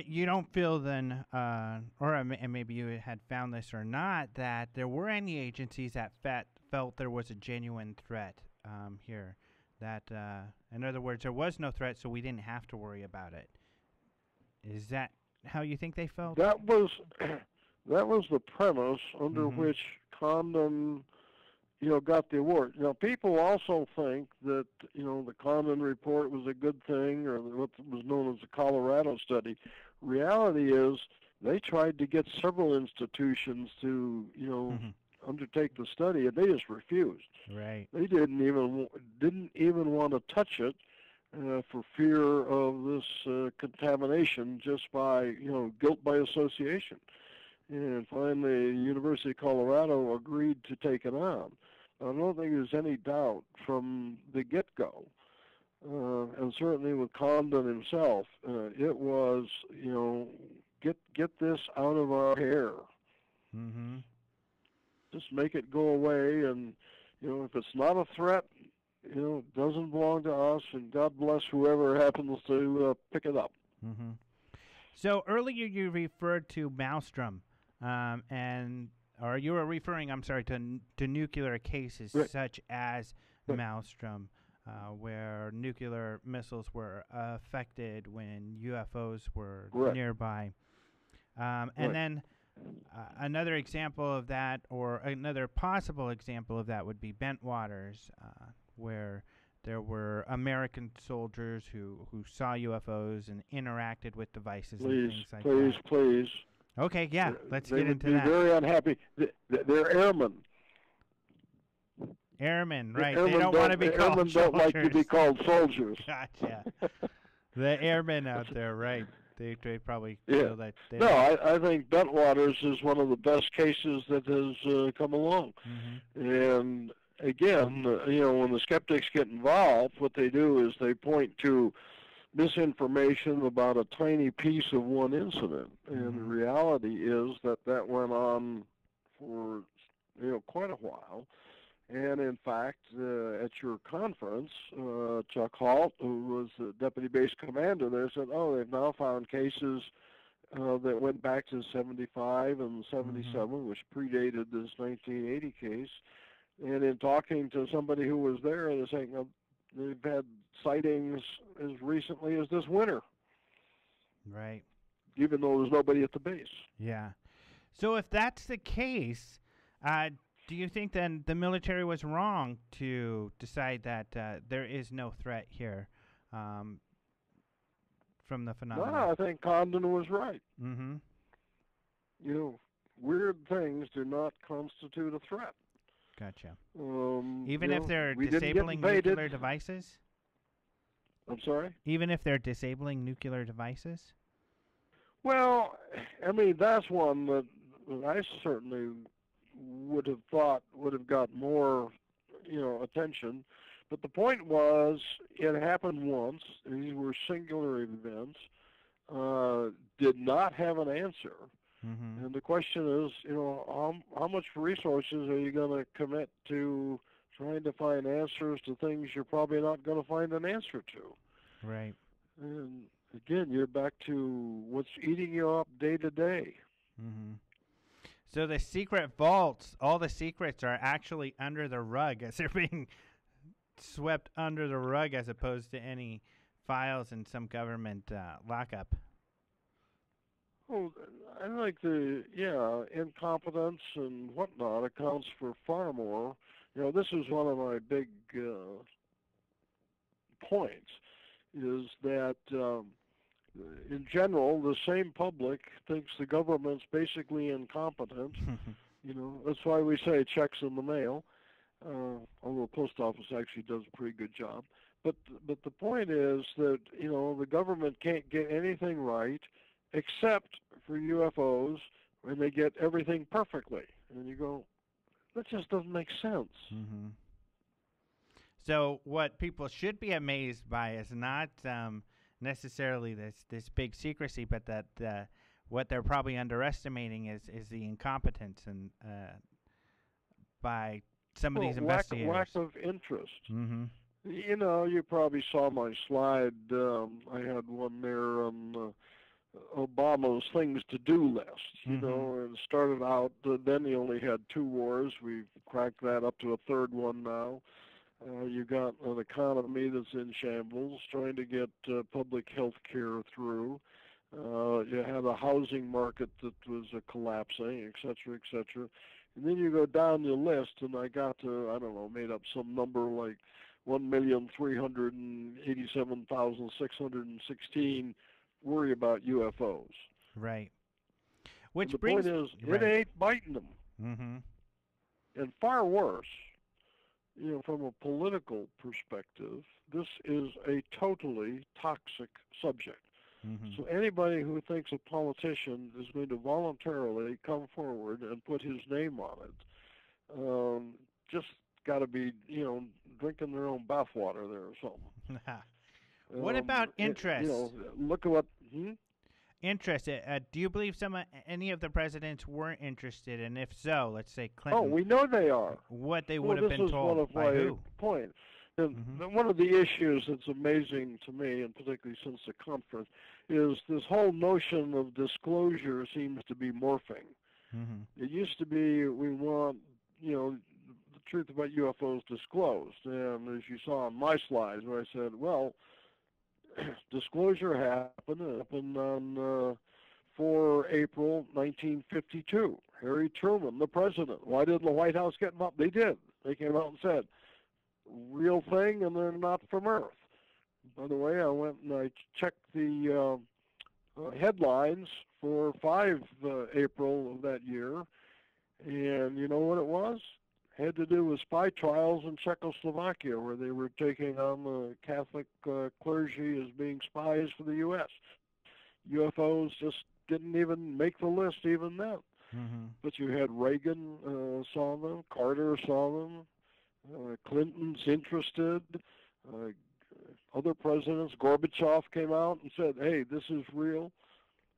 you don't feel then, or maybe you had found this or not, that there were any agencies that felt there was a genuine threat here. That, in other words, there was no threat, so we didn't have to worry about it. Is that how you think they felt? That was that was the premise under which Condon, got the award. People also think that, the Condon report was a good thing, or what was known as the Colorado study. Reality is they tried to get several institutions to, undertake the study, and they just refused. Right. They didn't even want to touch it for fear of this contamination, just by, guilt by association. And finally, the University of Colorado agreed to take it on. I don't think there's any doubt from the get-go, and certainly with Condon himself, it was, get this out of our hair. Mm-hmm. Just make it go away, and, if it's not a threat, it doesn't belong to us, and God bless whoever happens to pick it up. Mm-hmm. So earlier you referred to Maelstrom, or you were referring, I'm sorry, to nuclear cases such as Maelstrom, where nuclear missiles were affected when UFOs were nearby. And then another example of that, or another possible example of that, would be Bentwaters, where there were American soldiers who saw UFOs and interacted with devices and things like that. Please. Okay, yeah, let's get into that. They're very unhappy. They're airmen. Airmen, right. Airmen they don't want to be called airmen soldiers. Don't like to be called soldiers. Gotcha. The airmen out there, right. They probably feel that. No, I think Bentwaters is one of the best cases that has come along. Mm-hmm. And again, when the skeptics get involved, what they do is they point to misinformation about a tiny piece of one incident. And the reality is that went on for, quite a while. And in fact, at your conference, Chuck Halt, who was the deputy base commander there, said, they've now found cases that went back to 75 and 77, which predated this 1980 case. And in talking to somebody who was there, they're saying they've had sightings as recently as this winter. Right. Even though there's nobody at the base. Yeah. So if that's the case, do you think then the military was wrong to decide that there is no threat here from the phenomenon? No, I think Condon was right. Mm-hmm. Weird things do not constitute a threat. Gotcha. Even if they're we disabling nuclear devices? I'm sorry? Even if they're disabling nuclear devices? Well, I mean, that's one that I certainly would have thought would have got more, attention. But the point was, it happened once. These were singular events. Did not have an answer. Mm-hmm. And the question is, how much resources are you going to commit to trying to find answers to things you're probably not going to find an answer to? Right. And again, you're back to what's eating you up day to day. Mm-hmm. So the secret vaults, all the secrets are actually under the rug as they're being swept under the rug, as opposed to any files in some government lockup. Well, I think the incompetence and whatnot accounts for far more. This is one of my big points, is that in general, the same public thinks the government's basically incompetent. That's why we say checks in the mail, although the post office actually does a pretty good job. But the point is that, the government can't get anything right except for UFOs, when they get everything perfectly. And you go, that just doesn't make sense. Mm-hmm. So what people should be amazed by is not necessarily this big secrecy, but that what they're probably underestimating is the incompetence and by some of these investigators. Lack of interest. Mm-hmm. You probably saw my slide. I had one there on Obama's things to do list. And it started out, then he only had 2 wars. We've cracked that up to a 3rd one now. You got an economy that's in shambles, trying to get public health care through. You had a housing market that was collapsing, et cetera, et cetera. And then you go down the list, and I got to, I don't know, made up some number like 1,387,616 worry about UFOs. Right. Which and the brings, point is, right. It ain't biting them. Mm-hmm. And far worse, from a political perspective, this is a totally toxic subject. Mm-hmm. So anybody who thinks a politician is going to voluntarily come forward and put his name on it, just got to be, drinking their own bathwater there or something. What about interest? Look at what... Interest. Do you believe any of the presidents weren't interested, and if so, let's say Clinton? Oh, we know they are. What they would have been told by who? This is one of my points. And one of the issues that's amazing to me, and particularly since the conference, is this whole notion of disclosure seems to be morphing. Mm-hmm. It used to be we want, the truth about UFOs disclosed. And as you saw on my slides where I said, well, disclosure happened on 4 April 1952. Harry Truman, the president. Why didn't the White House get involved? They did. They came out and said, real thing, and they're not from Earth. By the way, I went and I checked the headlines for 5 April of that year, and you know what it was? Had to do with spy trials in Czechoslovakia, where they were taking on the Catholic clergy as being spies for the U.S. UFOs just didn't even make the list even then. Mm-hmm. But you had Reagan saw them, Carter saw them, Clinton's interested, other presidents, Gorbachev came out and said, hey, this is real.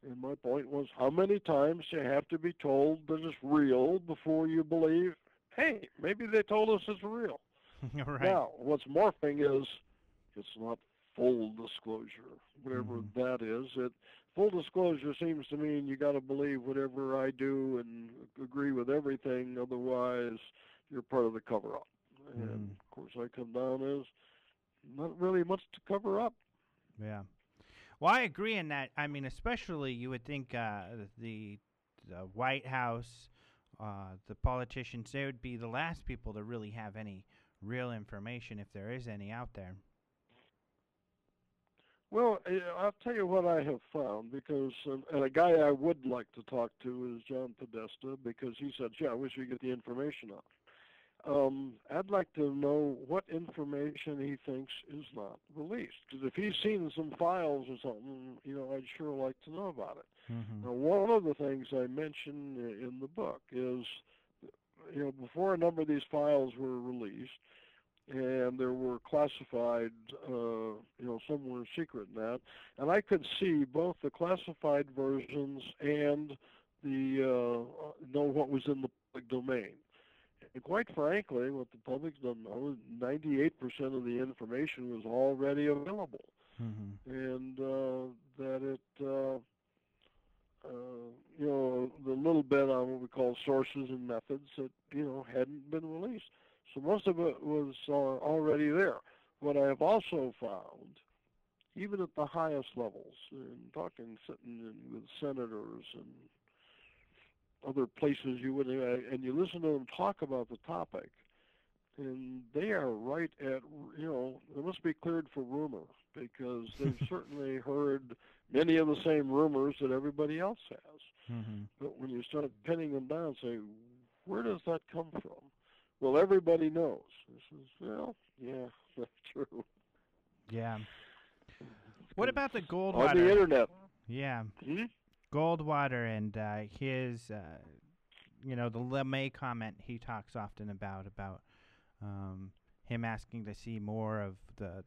And my point was, how many times do you have to be told that it's real before you believe, hey, maybe they told us it's real. Right. Now, what's morphing is it's not full disclosure, whatever that is. Full disclosure seems to mean you got to believe whatever I do and agree with everything, otherwise you're part of the cover-up. And, of course, I come down as not really much to cover up. Yeah. Well, I agree in that. I mean, especially you would think the White House, the politicians, they would be the last people to really have any real information, if there is any out there. Well, I'll tell you what I have found, because, and a guy I would like to talk to is John Podesta, because he said, I wish we could get the information out. I'd like to know what information he thinks is not released. Because if he's seen some files or something, I'd sure like to know about it. Mm-hmm. Now, one of the things I mentioned in the book is, before a number of these files were released, and there were classified, some were secret in that, and I could see both the classified versions and the what was in the public domain. And quite frankly, what the public doesn't know, 98% of the information was already available. Mm-hmm. And that it, the little bit on what we call sources and methods that, hadn't been released. So most of it was already there. What I have also found, even at the highest levels, sitting with senators and other places you would, and you listen to them talk about the topic, and they are right at, they must be cleared for rumor, because they've certainly heard many of the same rumors that everybody else has. Mm-hmm. But when you start pinning them down, say, where does that come from? Well, everybody knows. This is, yeah, that's true. Yeah. What about the Goldwater? On the internet. Yeah. Goldwater and his, the LeMay comment he talks often about him asking to see more of the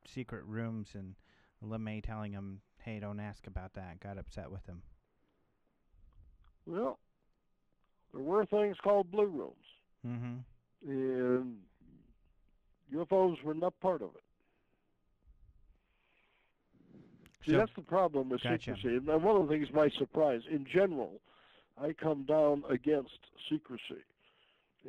secret rooms, and LeMay telling him, hey, don't ask about that, got upset with him. Well, there were things called blue rooms. Mm-hmm. And UFOs were not part of it. See, that's the problem with secrecy. And one of the things might surprise, in general, I come down against secrecy.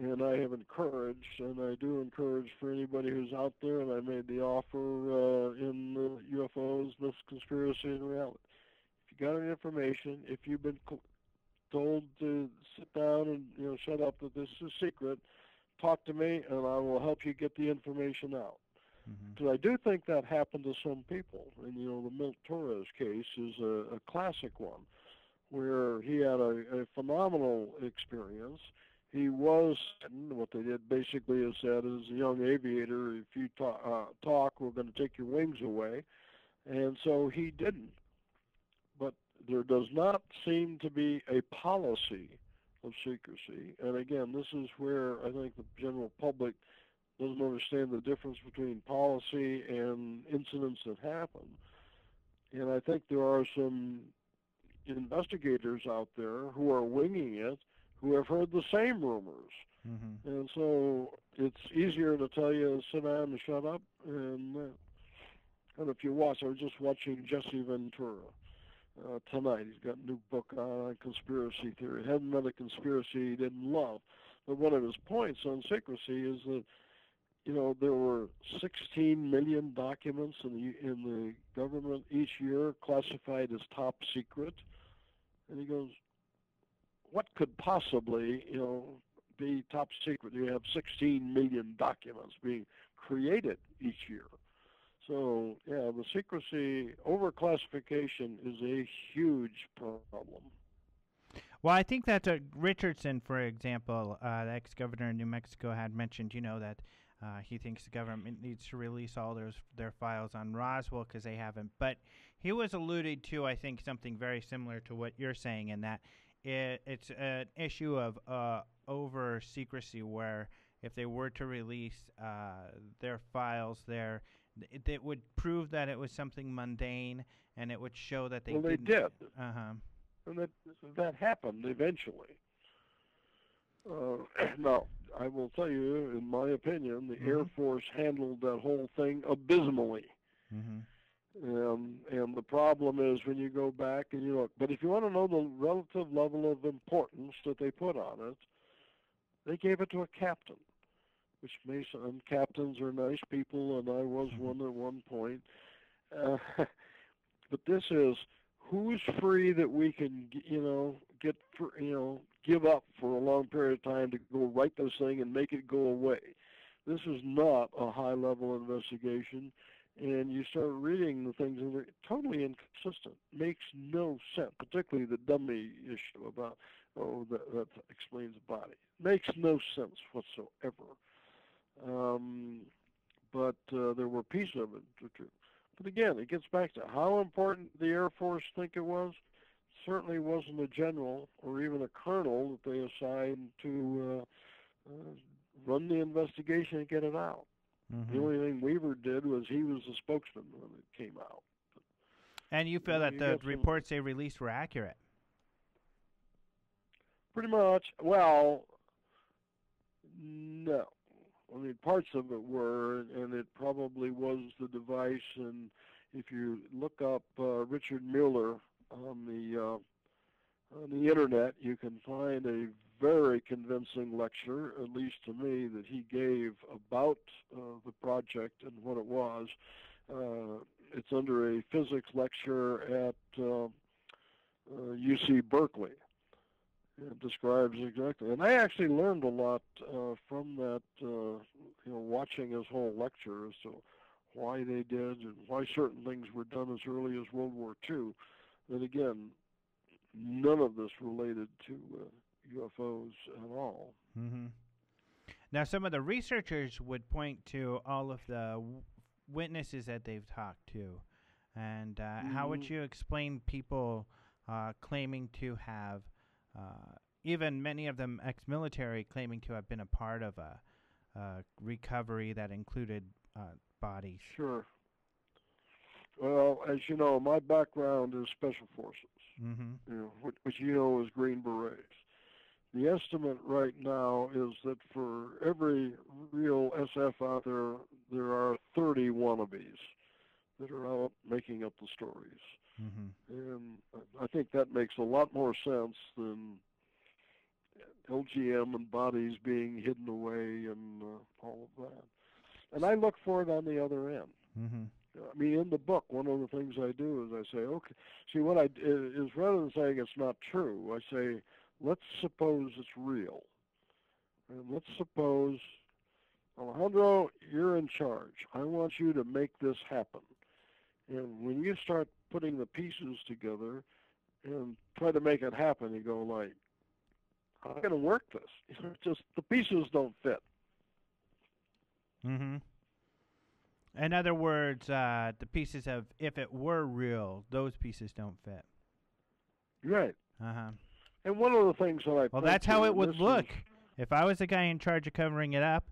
And I have encouraged, and I do encourage for anybody who's out there, and I made the offer in UFOs, this conspiracy and reality. If you got any information, if you've been told to sit down and shut up, that this is a secret, talk to me, and I will help you get the information out. Because I do think that happened to some people. And, the Milt Torres case is a classic one, where he had a phenomenal experience. He was, what they did basically is said, as a young aviator, if you talk, we're going to take your wings away. And so he didn't. But there does not seem to be a policy of secrecy. And again, this is where I think the general public doesn't understand the difference between policy and incidents that happen. And I think there are some investigators out there who are winging it, who have heard the same rumors. And so it's easier to tell you, sit down and shut up. And if you watch, I was just watching Jesse Ventura tonight. He's got a new book on conspiracy theory. It hadn't been a conspiracy he didn't love. But one of his points on secrecy is that there were 16 million documents in the government each year classified as top secret. And he goes, what could possibly, be top secret? You have 16 million documents being created each year. So, yeah, the secrecy overclassification is a huge problem. Well, I think that Richardson, for example, the ex-governor of New Mexico, had mentioned, that he thinks the government needs to release all their files on Roswell because they haven't. But he was alluded to, I think, something very similar to what you're saying, in that it's an issue of over secrecy, where if they were to release their files there, it would prove that it was something mundane, and it would show that they didn't. They did. And that happened eventually. Now, I will tell you, in my opinion, the Air Force handled that whole thing abysmally. And the problem is when you go back and you look. But if you want to know the relative level of importance that they put on it, they gave it to a captain, which may sound, captains are nice people, and I was one at one point. But this is, who's free that we can, give up for a long period of time to go write this thing and make it go away. This is not a high-level investigation, and you start reading the things, and they're totally inconsistent. Makes no sense, particularly the dummy issue about, that explains the body. Makes no sense whatsoever. But there were pieces of it. But again, it gets back to how important the Air Force think it was. Certainly wasn't a general or even a colonel that they assigned to run the investigation and get it out. The only thing Weaver did was he was the spokesman when it came out. And you feel that the reports they released were accurate? Pretty much. Well, no. I mean, parts of it were, and it probably was the device. And if you look up Richard Mueller on the internet, you can find a very convincing lecture, at least to me, that he gave about the project and what it was. It's under a physics lecture at UC Berkeley. It describes exactly, and I actually learned a lot from that, watching his whole lecture as to why they did and why certain things were done as early as World War II. And again, none of this related to UFOs at all. Now, some of the researchers would point to all of the witnesses that they've talked to, and how would you explain people claiming to have, even many of them ex-military, claiming to have been a part of a recovery that included bodies? Sure. Well, as you know, my background is Special Forces, which is Green Berets. The estimate right now is that for every real SF out there, there are 30 wannabes that are out making up the stories. And I think that makes a lot more sense than LGM and bodies being hidden away and all of that. And I look for it on the other end. I mean, in the book, one of the things I do is I say, okay, see, what I is rather than saying it's not true, I say, let's suppose it's real. And let's suppose, Alejandro, you're in charge. I want you to make this happen. And when you start putting the pieces together and try to make it happen, you go like, how am I going to work this? Just the pieces don't fit. Mm-hmm. In other words, the pieces of, if it were real, those pieces don't fit. Right. Uh-huh. And one of the things that I... Well, that's how it would look. If I was the guy in charge of covering it up,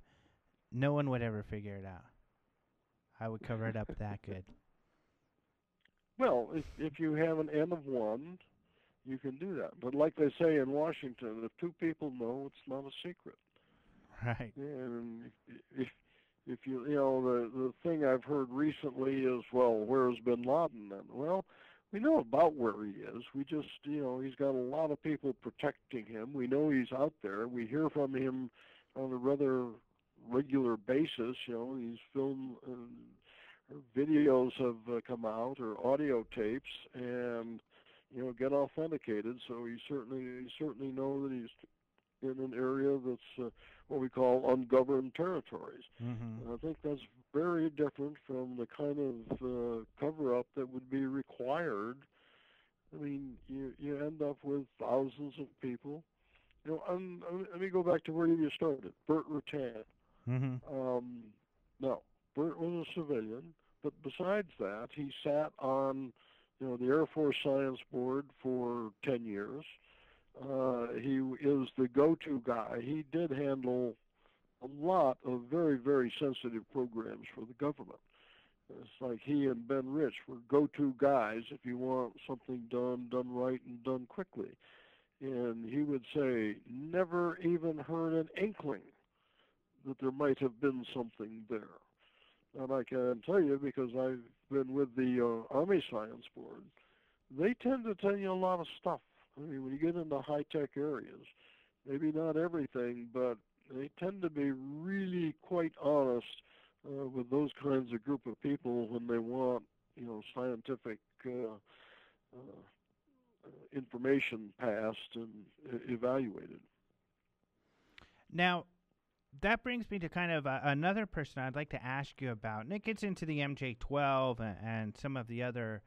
no one would ever figure it out. I would cover it up that good. Well, if you have an N of 1, you can do that. But like they say in Washington, if 2 people know, it's not a secret. Right. And if you know, the thing I've heard recently is, well, where's bin Laden then? Well, we know about where he is. We just, he's got a lot of people protecting him. We know he's out there. We hear from him on a rather regular basis. He's filmed, videos have come out, or audio tapes, and get authenticated. So you certainly know that he's in an area that's what we call ungoverned territories. Mm-hmm. And I think that's very different from the kind of cover-up that would be required. I mean, you end up with thousands of people. Let me go back to where you started, Burt Rutan. Mm-hmm. No, Burt was a civilian, but besides that, he sat on the Air Force Science Board for 10 years. He is the go-to guy. He did handle a lot of very, very sensitive programs for the government. It's like he and Ben Rich were go-to guys if you want something done right, and done quickly. And he would say, never even heard an inkling that there might have been something there. And I can tell you, because I've been with the Army Science Board, they tend to tell you a lot of stuff. I mean, when you get into high-tech areas, maybe not everything, but they tend to be really quite honest with those kinds of group of people when they want, scientific information passed and evaluated. Now, that brings me to kind of another person I'd like to ask you about, and it gets into the MJ-12 and some of the other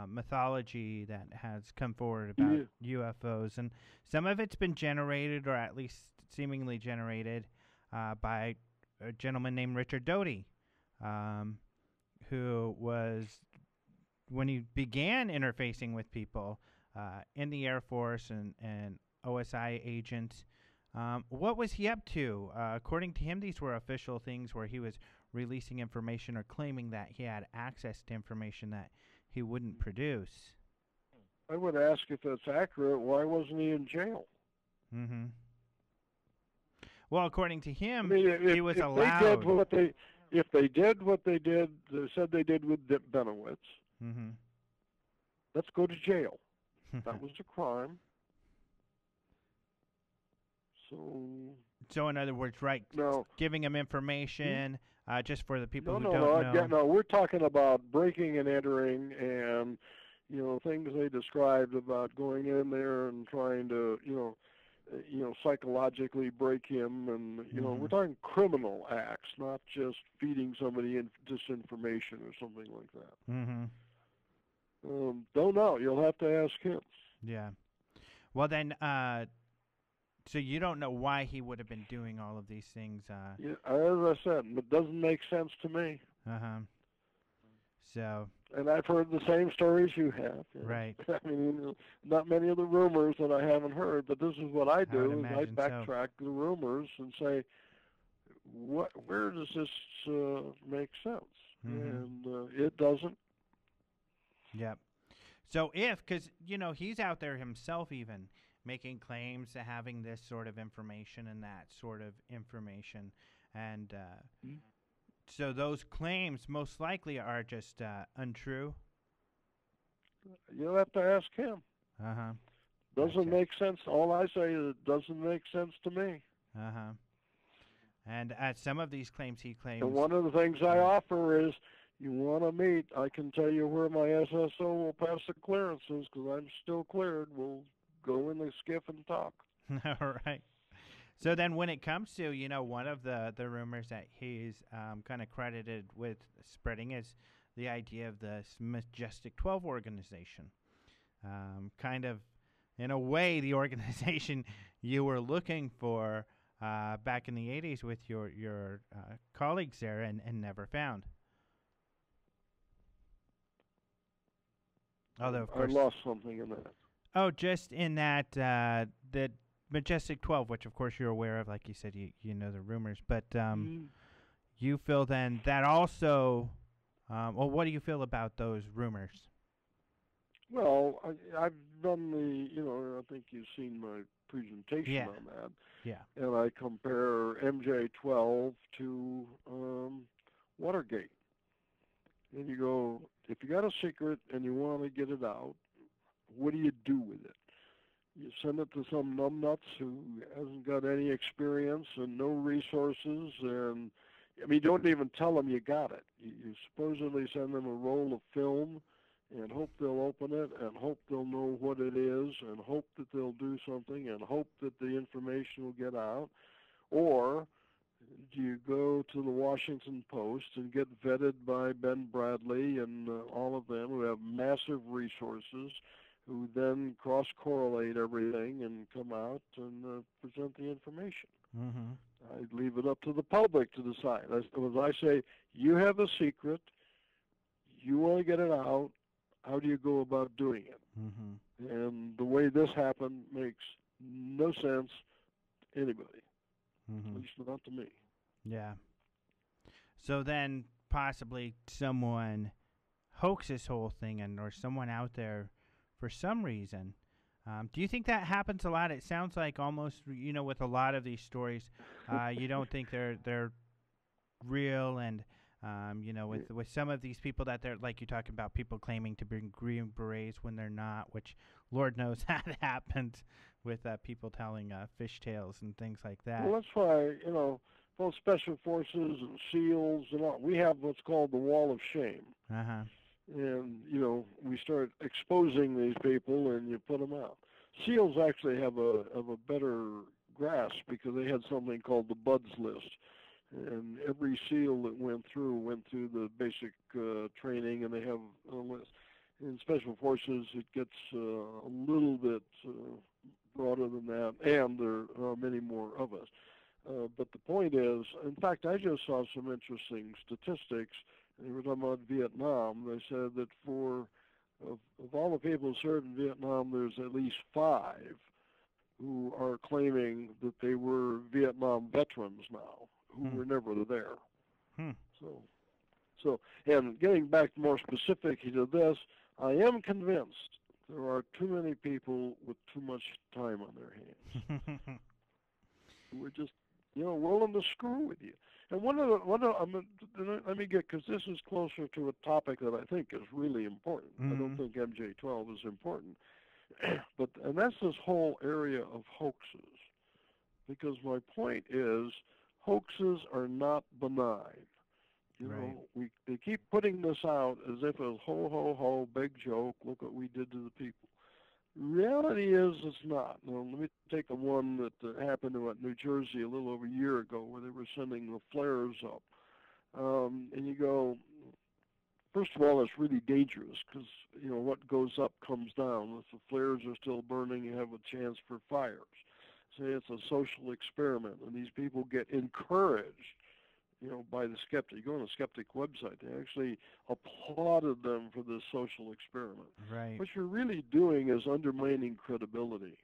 mythology that has come forward about UFOs, and some of it's been generated, or at least seemingly generated, by a gentleman named Richard Doty, who was, when he began interfacing with people in the Air Force and OSI agents, what was he up to? According to him, these were official things where he was releasing information or claiming that he had access to information that he wouldn't produce. I would ask if that's accurate. Why wasn't he in jail? Mm-hmm. Well, according to him, I mean, he was allowed. If they did what they said they did with Bentwaters, mm-hmm. let's go to jail. That was a crime. So in other words, right? No, giving him information just for the people who don't know. No, we're talking about breaking and entering, and things they described about going in there and trying to psychologically break him, and mm-hmm. we're talking criminal acts, not just feeding somebody disinformation or something like that. Mm-hmm. Don't know. You'll have to ask him. Yeah. Well then. So you don't know why he would have been doing all of these things? Yeah, as I said, it doesn't make sense to me. Uh-huh. So. And I've heard the same stories you have. Right. I mean, not many of the rumors that I haven't heard, but this is what I do: I backtrack the rumors and say, where does this make sense? Mm-hmm. And it doesn't. Yep. So because he's out there himself even making claims to having this sort of information and that sort of information. And so those claims most likely are just untrue. You'll have to ask him. Uh-huh. Doesn't make sense. All I say is it doesn't make sense to me. Uh-huh. And at some of these claims he claims... And one of the things I offer is You want to meet, I can tell you where my SSO will pass the clearances because I'm still cleared. We'll go in the skiff and talk. All right. So then when it comes to, one of the rumors that he's kind of credited with spreading is the idea of the Majestic 12 organization. Kind of, in a way, the organization you were looking for back in the 80s with your colleagues there and never found. Although, of course, I lost something in that. Oh, just in that the Majestic 12, which of course you're aware of, like you said, you know the rumors. But you feel then that also, well, what do you feel about those rumors? Well, I've done I think you've seen my presentation on that. Yeah. And I compare MJ12 to Watergate. And you go, if you got a secret and you want to get it out, what do you do with it? You send it to some numbnuts who hasn't got any experience and no resources, and you don't even tell them you got it. You supposedly send them a roll of film and hope they'll open it and hope they'll know what it is and hope that they'll do something and hope that the information will get out. Or do you go to the Washington Post and get vetted by Ben Bradley and all of them who have massive resources, who then cross-correlate everything and come out and present the information? I leave it up to the public to decide. As I say, you have a secret, you want to get it out, how do you go about doing it? And the way this happened makes no sense to anybody, at least not to me. Yeah. So then possibly someone hoaxed this whole thing, or someone out there for some reason. Do you think that happens a lot? It sounds like almost, with a lot of these stories, you don't think they're real, and with some of these people that they're, like you talk about, people claiming to bring green berets when they're not, which Lord knows that happens with people telling fish tales and things like that. Well, that's why, both Special Forces and SEALs and all, we have what's called the Wall of Shame. And, we start exposing these people and you put them out. SEALs actually have a better grasp because they had something called the BUDS list. And every SEAL that went through the basic training, and they have a list. In Special Forces, it gets a little bit broader than that, and there are many more of us. But the point is, in fact, I just saw some interesting statistics. They were talking about Vietnam. They said that of all the people who served in Vietnam, there's at least 5 who are claiming that they were Vietnam veterans now, who were never there. So, and getting back more specifically to this, I am convinced there are too many people with too much time on their hands. We're just, willing to screw with you. And let me get, because this is closer to a topic that I think is really important. I don't think MJ12 is important. And that's this whole area of hoaxes. Because my point is, hoaxes are not benign. They keep putting this out as if it's ho, ho, ho, big joke, look what we did to the people. Reality is it's not. Now, let me take the one that happened in New Jersey a little over a year ago where they were sending the flares up. And you go, first of all, it's really dangerous because, what goes up comes down. If the flares are still burning, you have a chance for fires. Say it's a social experiment, and these people get encouraged, by the skeptic. You go on the skeptic website, they actually applauded them for this social experiment. Right. What you're really doing is undermining credibility,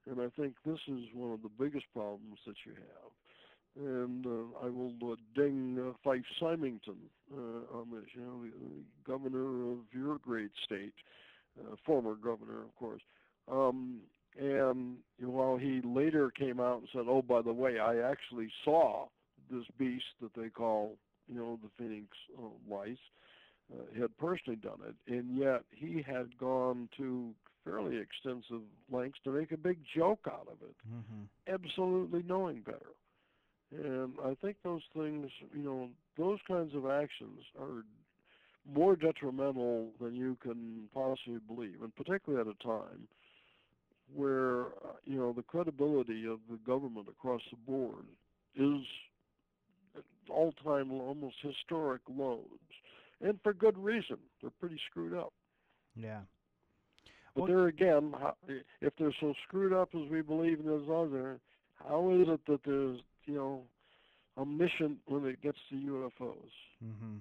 and I think this is one of the biggest problems that you have. And I will ding Fife Symington on this, the governor of your great state, former governor, of course. And while he later came out and said, oh, by the way, I actually saw this beast that they call, the Phoenix lice, he had personally done it, and yet he had gone to fairly extensive lengths to make a big joke out of it, absolutely knowing better. And I think those things, those kinds of actions are more detrimental than you can possibly believe, and particularly at a time where the credibility of the government across the board is at all-time, almost historic lows, and for good reason. They're pretty screwed up. Yeah. But there again, if they're so screwed up as we believe in this other, how is it that there's omniscient when it gets to UFOs? Mm-hmm.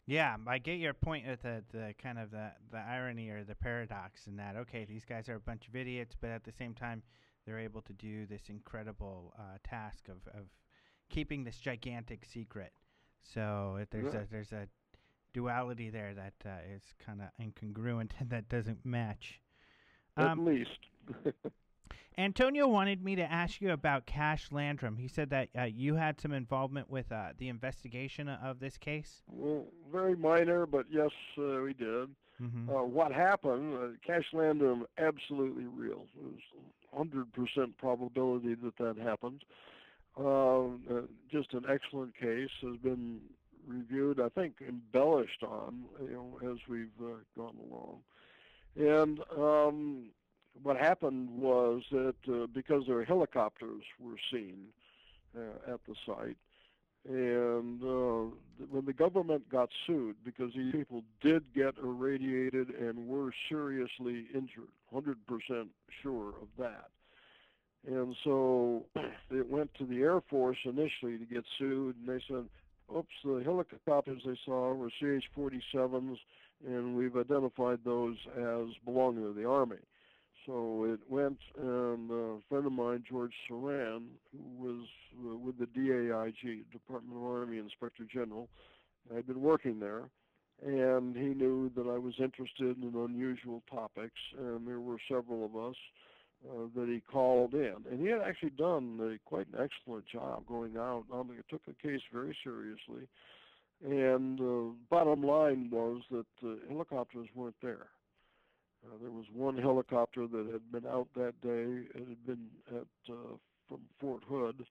Yeah, I get your point with the kind of the irony or the paradox in that, okay, these guys are a bunch of idiots, but at the same time, they're able to do this incredible task of keeping this gigantic secret. So there's a duality there that is kind of incongruent and that doesn't match. At least. Antonio wanted me to ask you about Cash Landrum. He said that you had some involvement with the investigation of this case. Well, very minor, but yes, we did. Mm-hmm. What happened, Cash Landrum, absolutely real. It was 100% probability that happened. Just an excellent case, has been reviewed, I think embellished on, as we've gone along. And what happened was that because their helicopters were seen at the site, and when the government got sued, because these people did get irradiated and were seriously injured, 100% sure of that. And so it went to the Air Force initially to get sued, and they said, oops, the helicopters they saw were CH-47s, and we've identified those as belonging to the Army. So it went, and a friend of mine, George Saran, who was with the DAIG, Department of Army Inspector General, I'd been working there, and he knew that I was interested in unusual topics, and there were several of us that he called in. And he had actually done quite an excellent job going out. He took the case very seriously. And bottom line was that the helicopters weren't there. There was one helicopter that had been out that day. It had been from Fort Hood,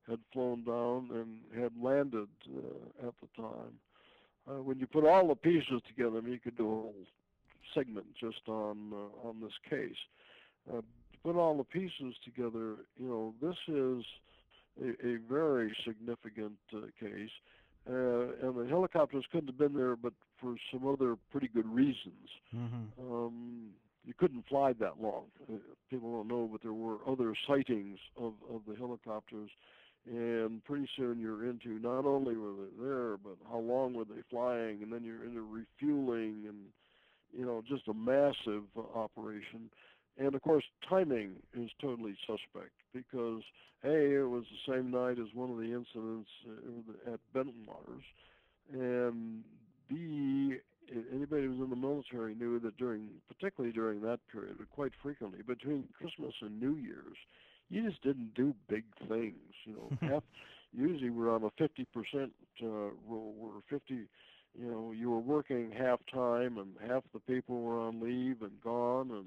had flown down and had landed at the time. When you put all the pieces together, I mean, you could do a whole segment just on this case. To put all the pieces together, this is a very significant case. And the helicopters couldn't have been there but for some other pretty good reasons. Mm-hmm. You couldn't fly that long. People don't know, but there were other sightings of the helicopters. And pretty soon you're into not only were they there, but how long were they flying, and then you're into refueling and, just a massive operation. And, of course, timing is totally suspect because, A, it was the same night as one of the incidents at Bentwaters, and B, anybody who was in the military knew that particularly during that period, but quite frequently, between Christmas and New Year's, you just didn't do big things. Usually we're on a 50% rule where 50, you were working half time and half the people were on leave and gone, and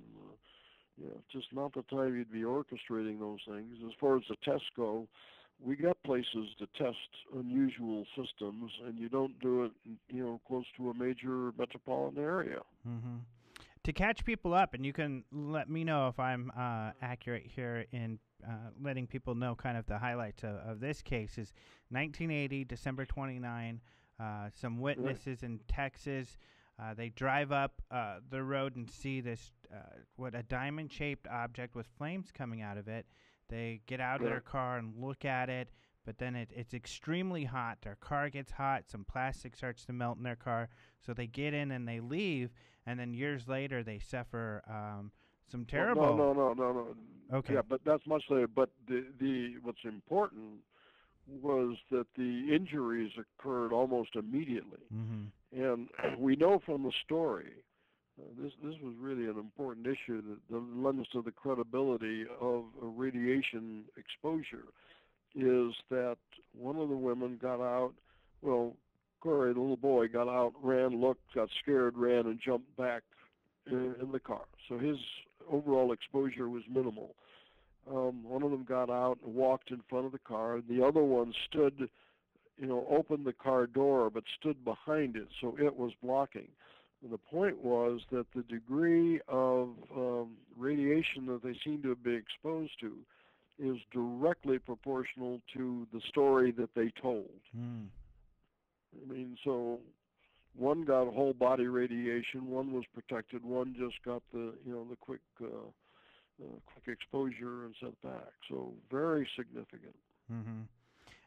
just not the time you'd be orchestrating those things. As far as the tests go, we got places to test unusual systems, and you don't do it, close to a major metropolitan area. Mm-hmm. To catch people up, and you can let me know if I'm accurate here in letting people know kind of the highlights of this case, is 1980, December 29, some witnesses in Texas. They drive up the road and see this, a diamond-shaped object with flames coming out of it. They get out of their car and look at it, but then it's extremely hot. Their car gets hot. Some plastic starts to melt in their car. So they get in and they leave, and then years later they suffer some terrible... No. Okay. Yeah, but that's much later. But what's important was that the injuries occurred almost immediately. Mm-hmm. And we know from the story, this was really an important issue that lends to the credibility of radiation exposure, is that one of the women got out, Corey, the little boy, got out, ran, looked, got scared, ran, and jumped back in the car. So his overall exposure was minimal. One of them got out and walked in front of the car. The other one stood opened the car door but stood behind it, so it was blocking. And the point was that the degree of radiation that they seem to be exposed to is directly proportional to the story that they told. I mean, so one got whole body radiation, one was protected, one just got the quick exposure and sent back. So very significant.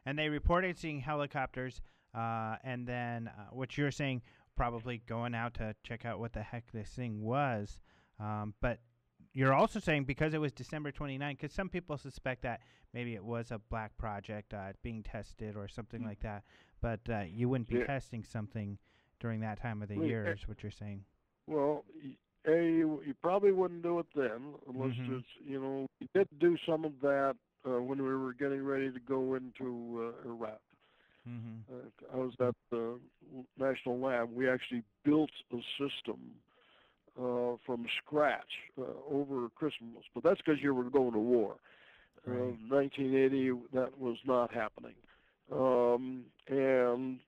And they reported seeing helicopters, and then what you're saying, probably going out to check out what the heck this thing was. But you're also saying because it was December 29, because some people suspect that maybe it was a black project being tested or something like that. But you wouldn't be testing something during that time of the year, is what you're saying. Well, you probably wouldn't do it then, unless it's, we did do some of that when we were getting ready to go into Iraq. I was at the National Lab. We actually built a system from scratch over Christmas, but that's because you were going to war. 1980, that was not happening. And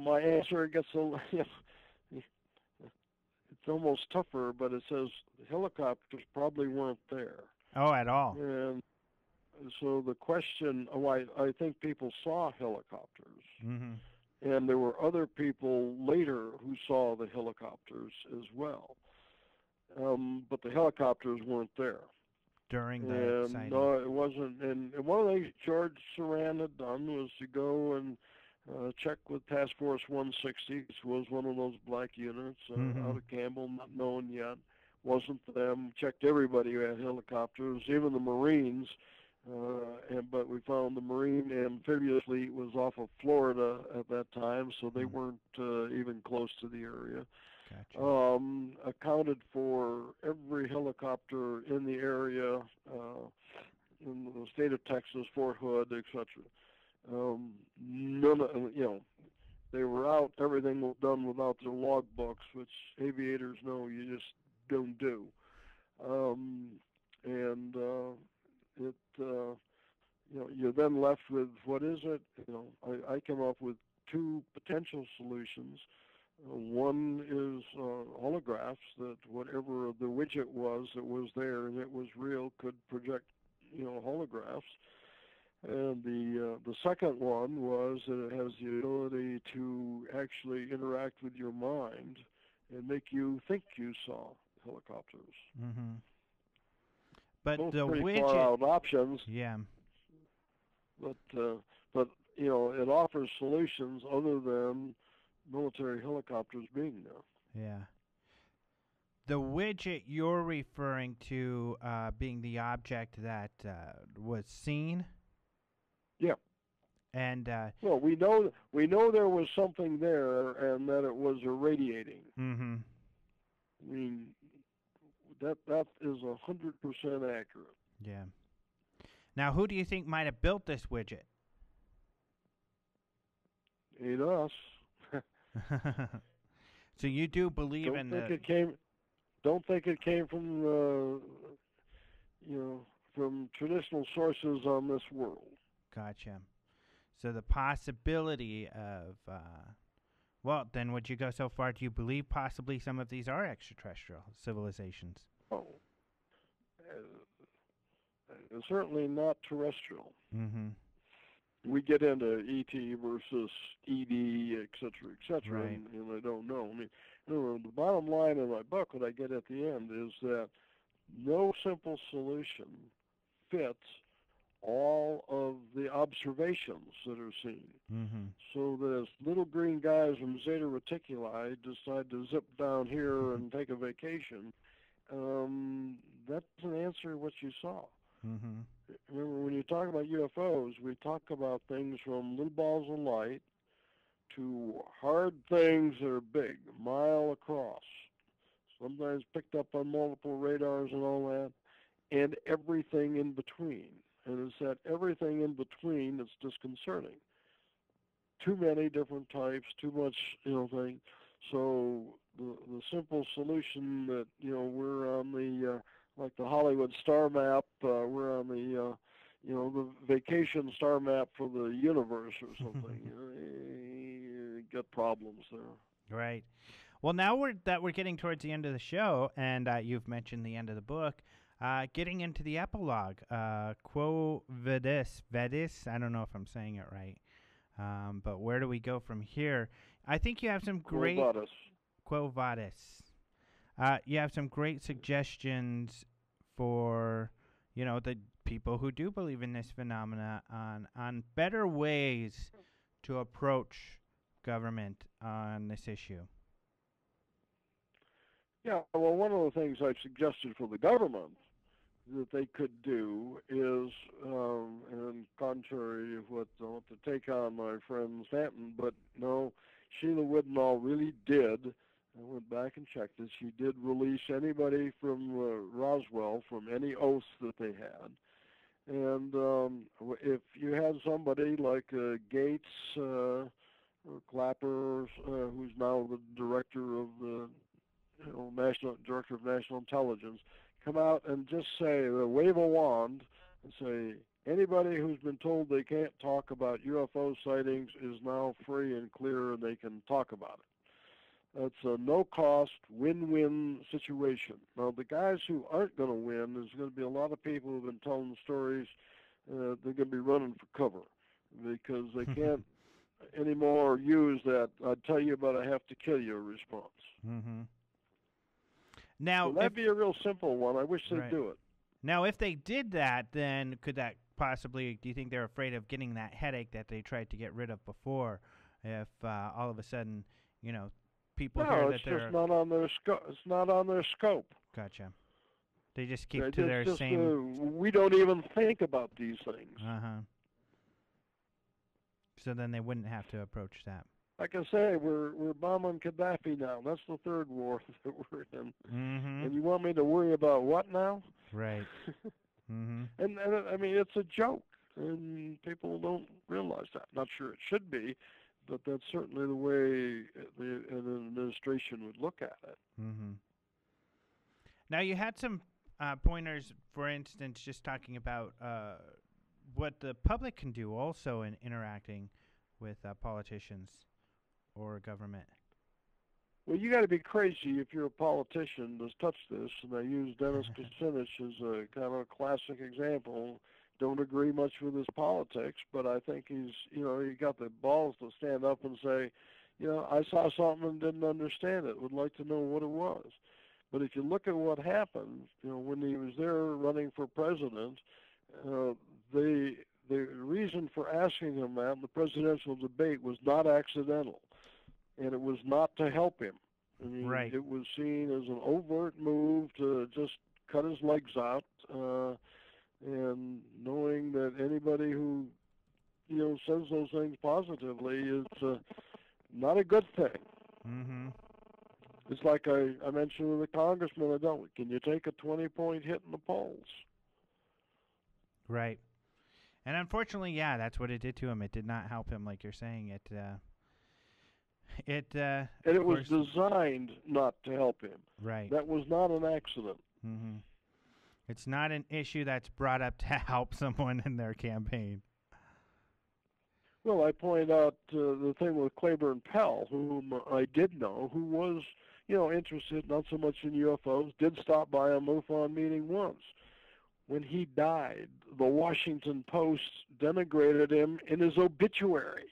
my answer gets it's almost tougher, but it says helicopters probably weren't there. Oh, at all. And so the question, I think people saw helicopters. And there were other people later who saw the helicopters as well. But the helicopters weren't there. During the sighting. No, it wasn't. And one of the things George Saran had done was to go and check with Task Force 160, which was one of those black units out of Campbell, not known yet. Wasn't them. Checked everybody who had helicopters, even the Marines. But we found the Marine amphibious fleet was off of Florida at that time, so they weren't even close to the area. Gotcha. Accounted for every helicopter in the area, in the state of Texas, Fort Hood, etc. None of, they were out. Everything was done without their log books, which aviators know you just don't do. You're then left with, what is it? I came up with two potential solutions. One is holographs, that whatever the widget was that was there and it was real could project, holographs. And the second one was that it has the ability to actually interact with your mind and make you think you saw helicopters. But both the pretty widget, far out options. Yeah. But it offers solutions other than military helicopters being there. Yeah. The widget you're referring to being the object that was seen. Yeah. And well, we know there was something there, and that it was irradiating. I mean, that is 100% accurate. Yeah. Now, who do you think might have built this widget? Ain't us. So you do believe Don't in think the... it came. Don't think it came from from traditional sources on this world. Gotcha. So the possibility of, well, then would you go so far? Do you believe possibly some of these are extraterrestrial civilizations? Oh, certainly not terrestrial. We get into ET versus ED, et cetera, Right. and I don't know. I mean, the bottom line in my book, what I get at the end, is that no simple solution fits all of the observations that are seen. So that as little green guys from Zeta Reticuli decide to zip down here and take a vacation, that doesn't answer what you saw. Remember, when you talk about UFOs, we talk about things from little balls of light to hard things that are big, a mile across, sometimes picked up on multiple radars and all that, and everything in between. And it's that everything in between that's disconcerting. Too many different types, too much, thing. So the simple solution that, we're on the like the Hollywood star map, we're on the the vacation star map for the universe or something. You get problems there. Right. Well, now we're getting towards the end of the show, and you've mentioned the end of the book. Getting into the epilogue, Quo Vadis, I don't know if I'm saying it right, but where do we go from here? I think you have some great... Quo Vadis. You have some great suggestions for, the people who do believe in this phenomena on better ways to approach government on this issue. Yeah, well, one of the things I've suggested for the government that they could do is, and contrary of what I want to take on my friend Stanton, but no, Sheila Widnall really did. I went back and checked it. She did release anybody from Roswell from any oaths that they had. And if you had somebody like Gates or Clapper, who's now the director of the Director of National Intelligence, come out and just say, wave a wand and say, anybody who's been told they can't talk about UFO sightings is now free and clear and they can talk about it. That's a no-cost, win-win situation. Now, the guys who aren't going to win, there's going to be a lot of people who've been telling stories. They're going to be running for cover because they can't anymore use that, I'd tell you, but I have to kill you response. Mm-hmm. Now, so that'd be a real simple one. I wish they'd do it. Now, if they did that, then could that possibly, do you think they're afraid of getting that headache that they tried to get rid of before? If all of a sudden, people hear that they're... No, it's just not on their it's not on their scope. Gotcha. They just keep to their same... we don't even think about these things. Uh-huh. So then they wouldn't have to approach that. Like I say, we're bombing Gaddafi now. That's the third war that we're in. Mm-hmm. And you want me to worry about what now? Right. Mm-hmm. And I mean, it's a joke, and people don't realize that. Not sure it should be, but that's certainly the way an administration would look at it. Mm-hmm. Now, you had some pointers, for instance, just talking about what the public can do also in interacting with politicians or government. Well, you got to be crazy if you're a politician to touch this, and I use Dennis Kucinich as a kind of a classic example. Don't agree much with his politics, but I think he got the balls to stand up and say, I saw something and didn't understand it. Would like to know what it was. But if you look at what happened, when he was there running for president, the reason for asking him that in the presidential debate was not accidental, and it was not to help him. I mean, right. It was seen as an overt move to just cut his legs out, and knowing that anybody who, says those things positively is not a good thing. Mm-hmm. It's like I mentioned with the congressman I dealt with. Can you take a 20-point hit in the polls? Right. And unfortunately, yeah, that's what it did to him. It did not help him, like you're saying. And it was designed not to help him. Right. That was not an accident. Mm-hmm. It's not an issue that's brought up to help someone in their campaign. Well, I point out the thing with Claiborne Pell, whom I did know, who was, interested not so much in UFOs, did stop by a MUFON meeting once. When he died, the Washington Post denigrated him in his obituary.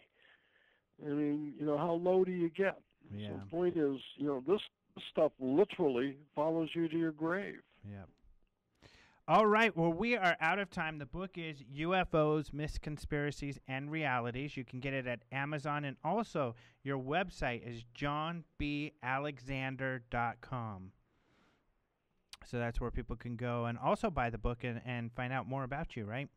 I mean, how low do you get? Yeah. So the point is, this stuff literally follows you to your grave. Yeah. All right. Well, we are out of time. The book is UFOs, Myths, Conspiracies, and Realities. You can get it at Amazon, and also your website is johnbalexander.com. So that's where people can go and also buy the book and find out more about you, right?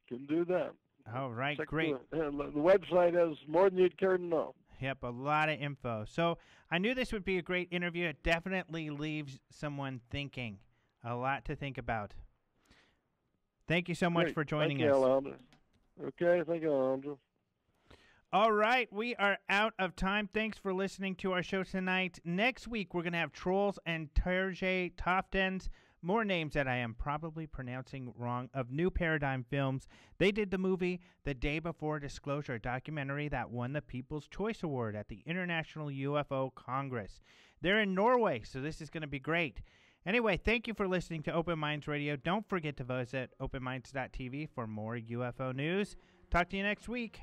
Can do that. All right, great. The website has more than you'd care to know. Yep, a lot of info. So I knew this would be a great interview. It definitely leaves someone thinking. A lot to think about. Thank you so much for joining us. Alejandro. Okay, thank you, Alejandro. All right, we are out of time. Thanks for listening to our show tonight. Next week, we're going to have Trolls and Terje Toftens. more names that I am probably pronouncing wrong, of New Paradigm Films. They did the movie The Day Before Disclosure, a documentary that won the People's Choice Award at the International UFO Congress. They're in Norway, so this is going to be great. Anyway, thank you for listening to Open Minds Radio. Don't forget to visit openminds.tv for more UFO news. Talk to you next week.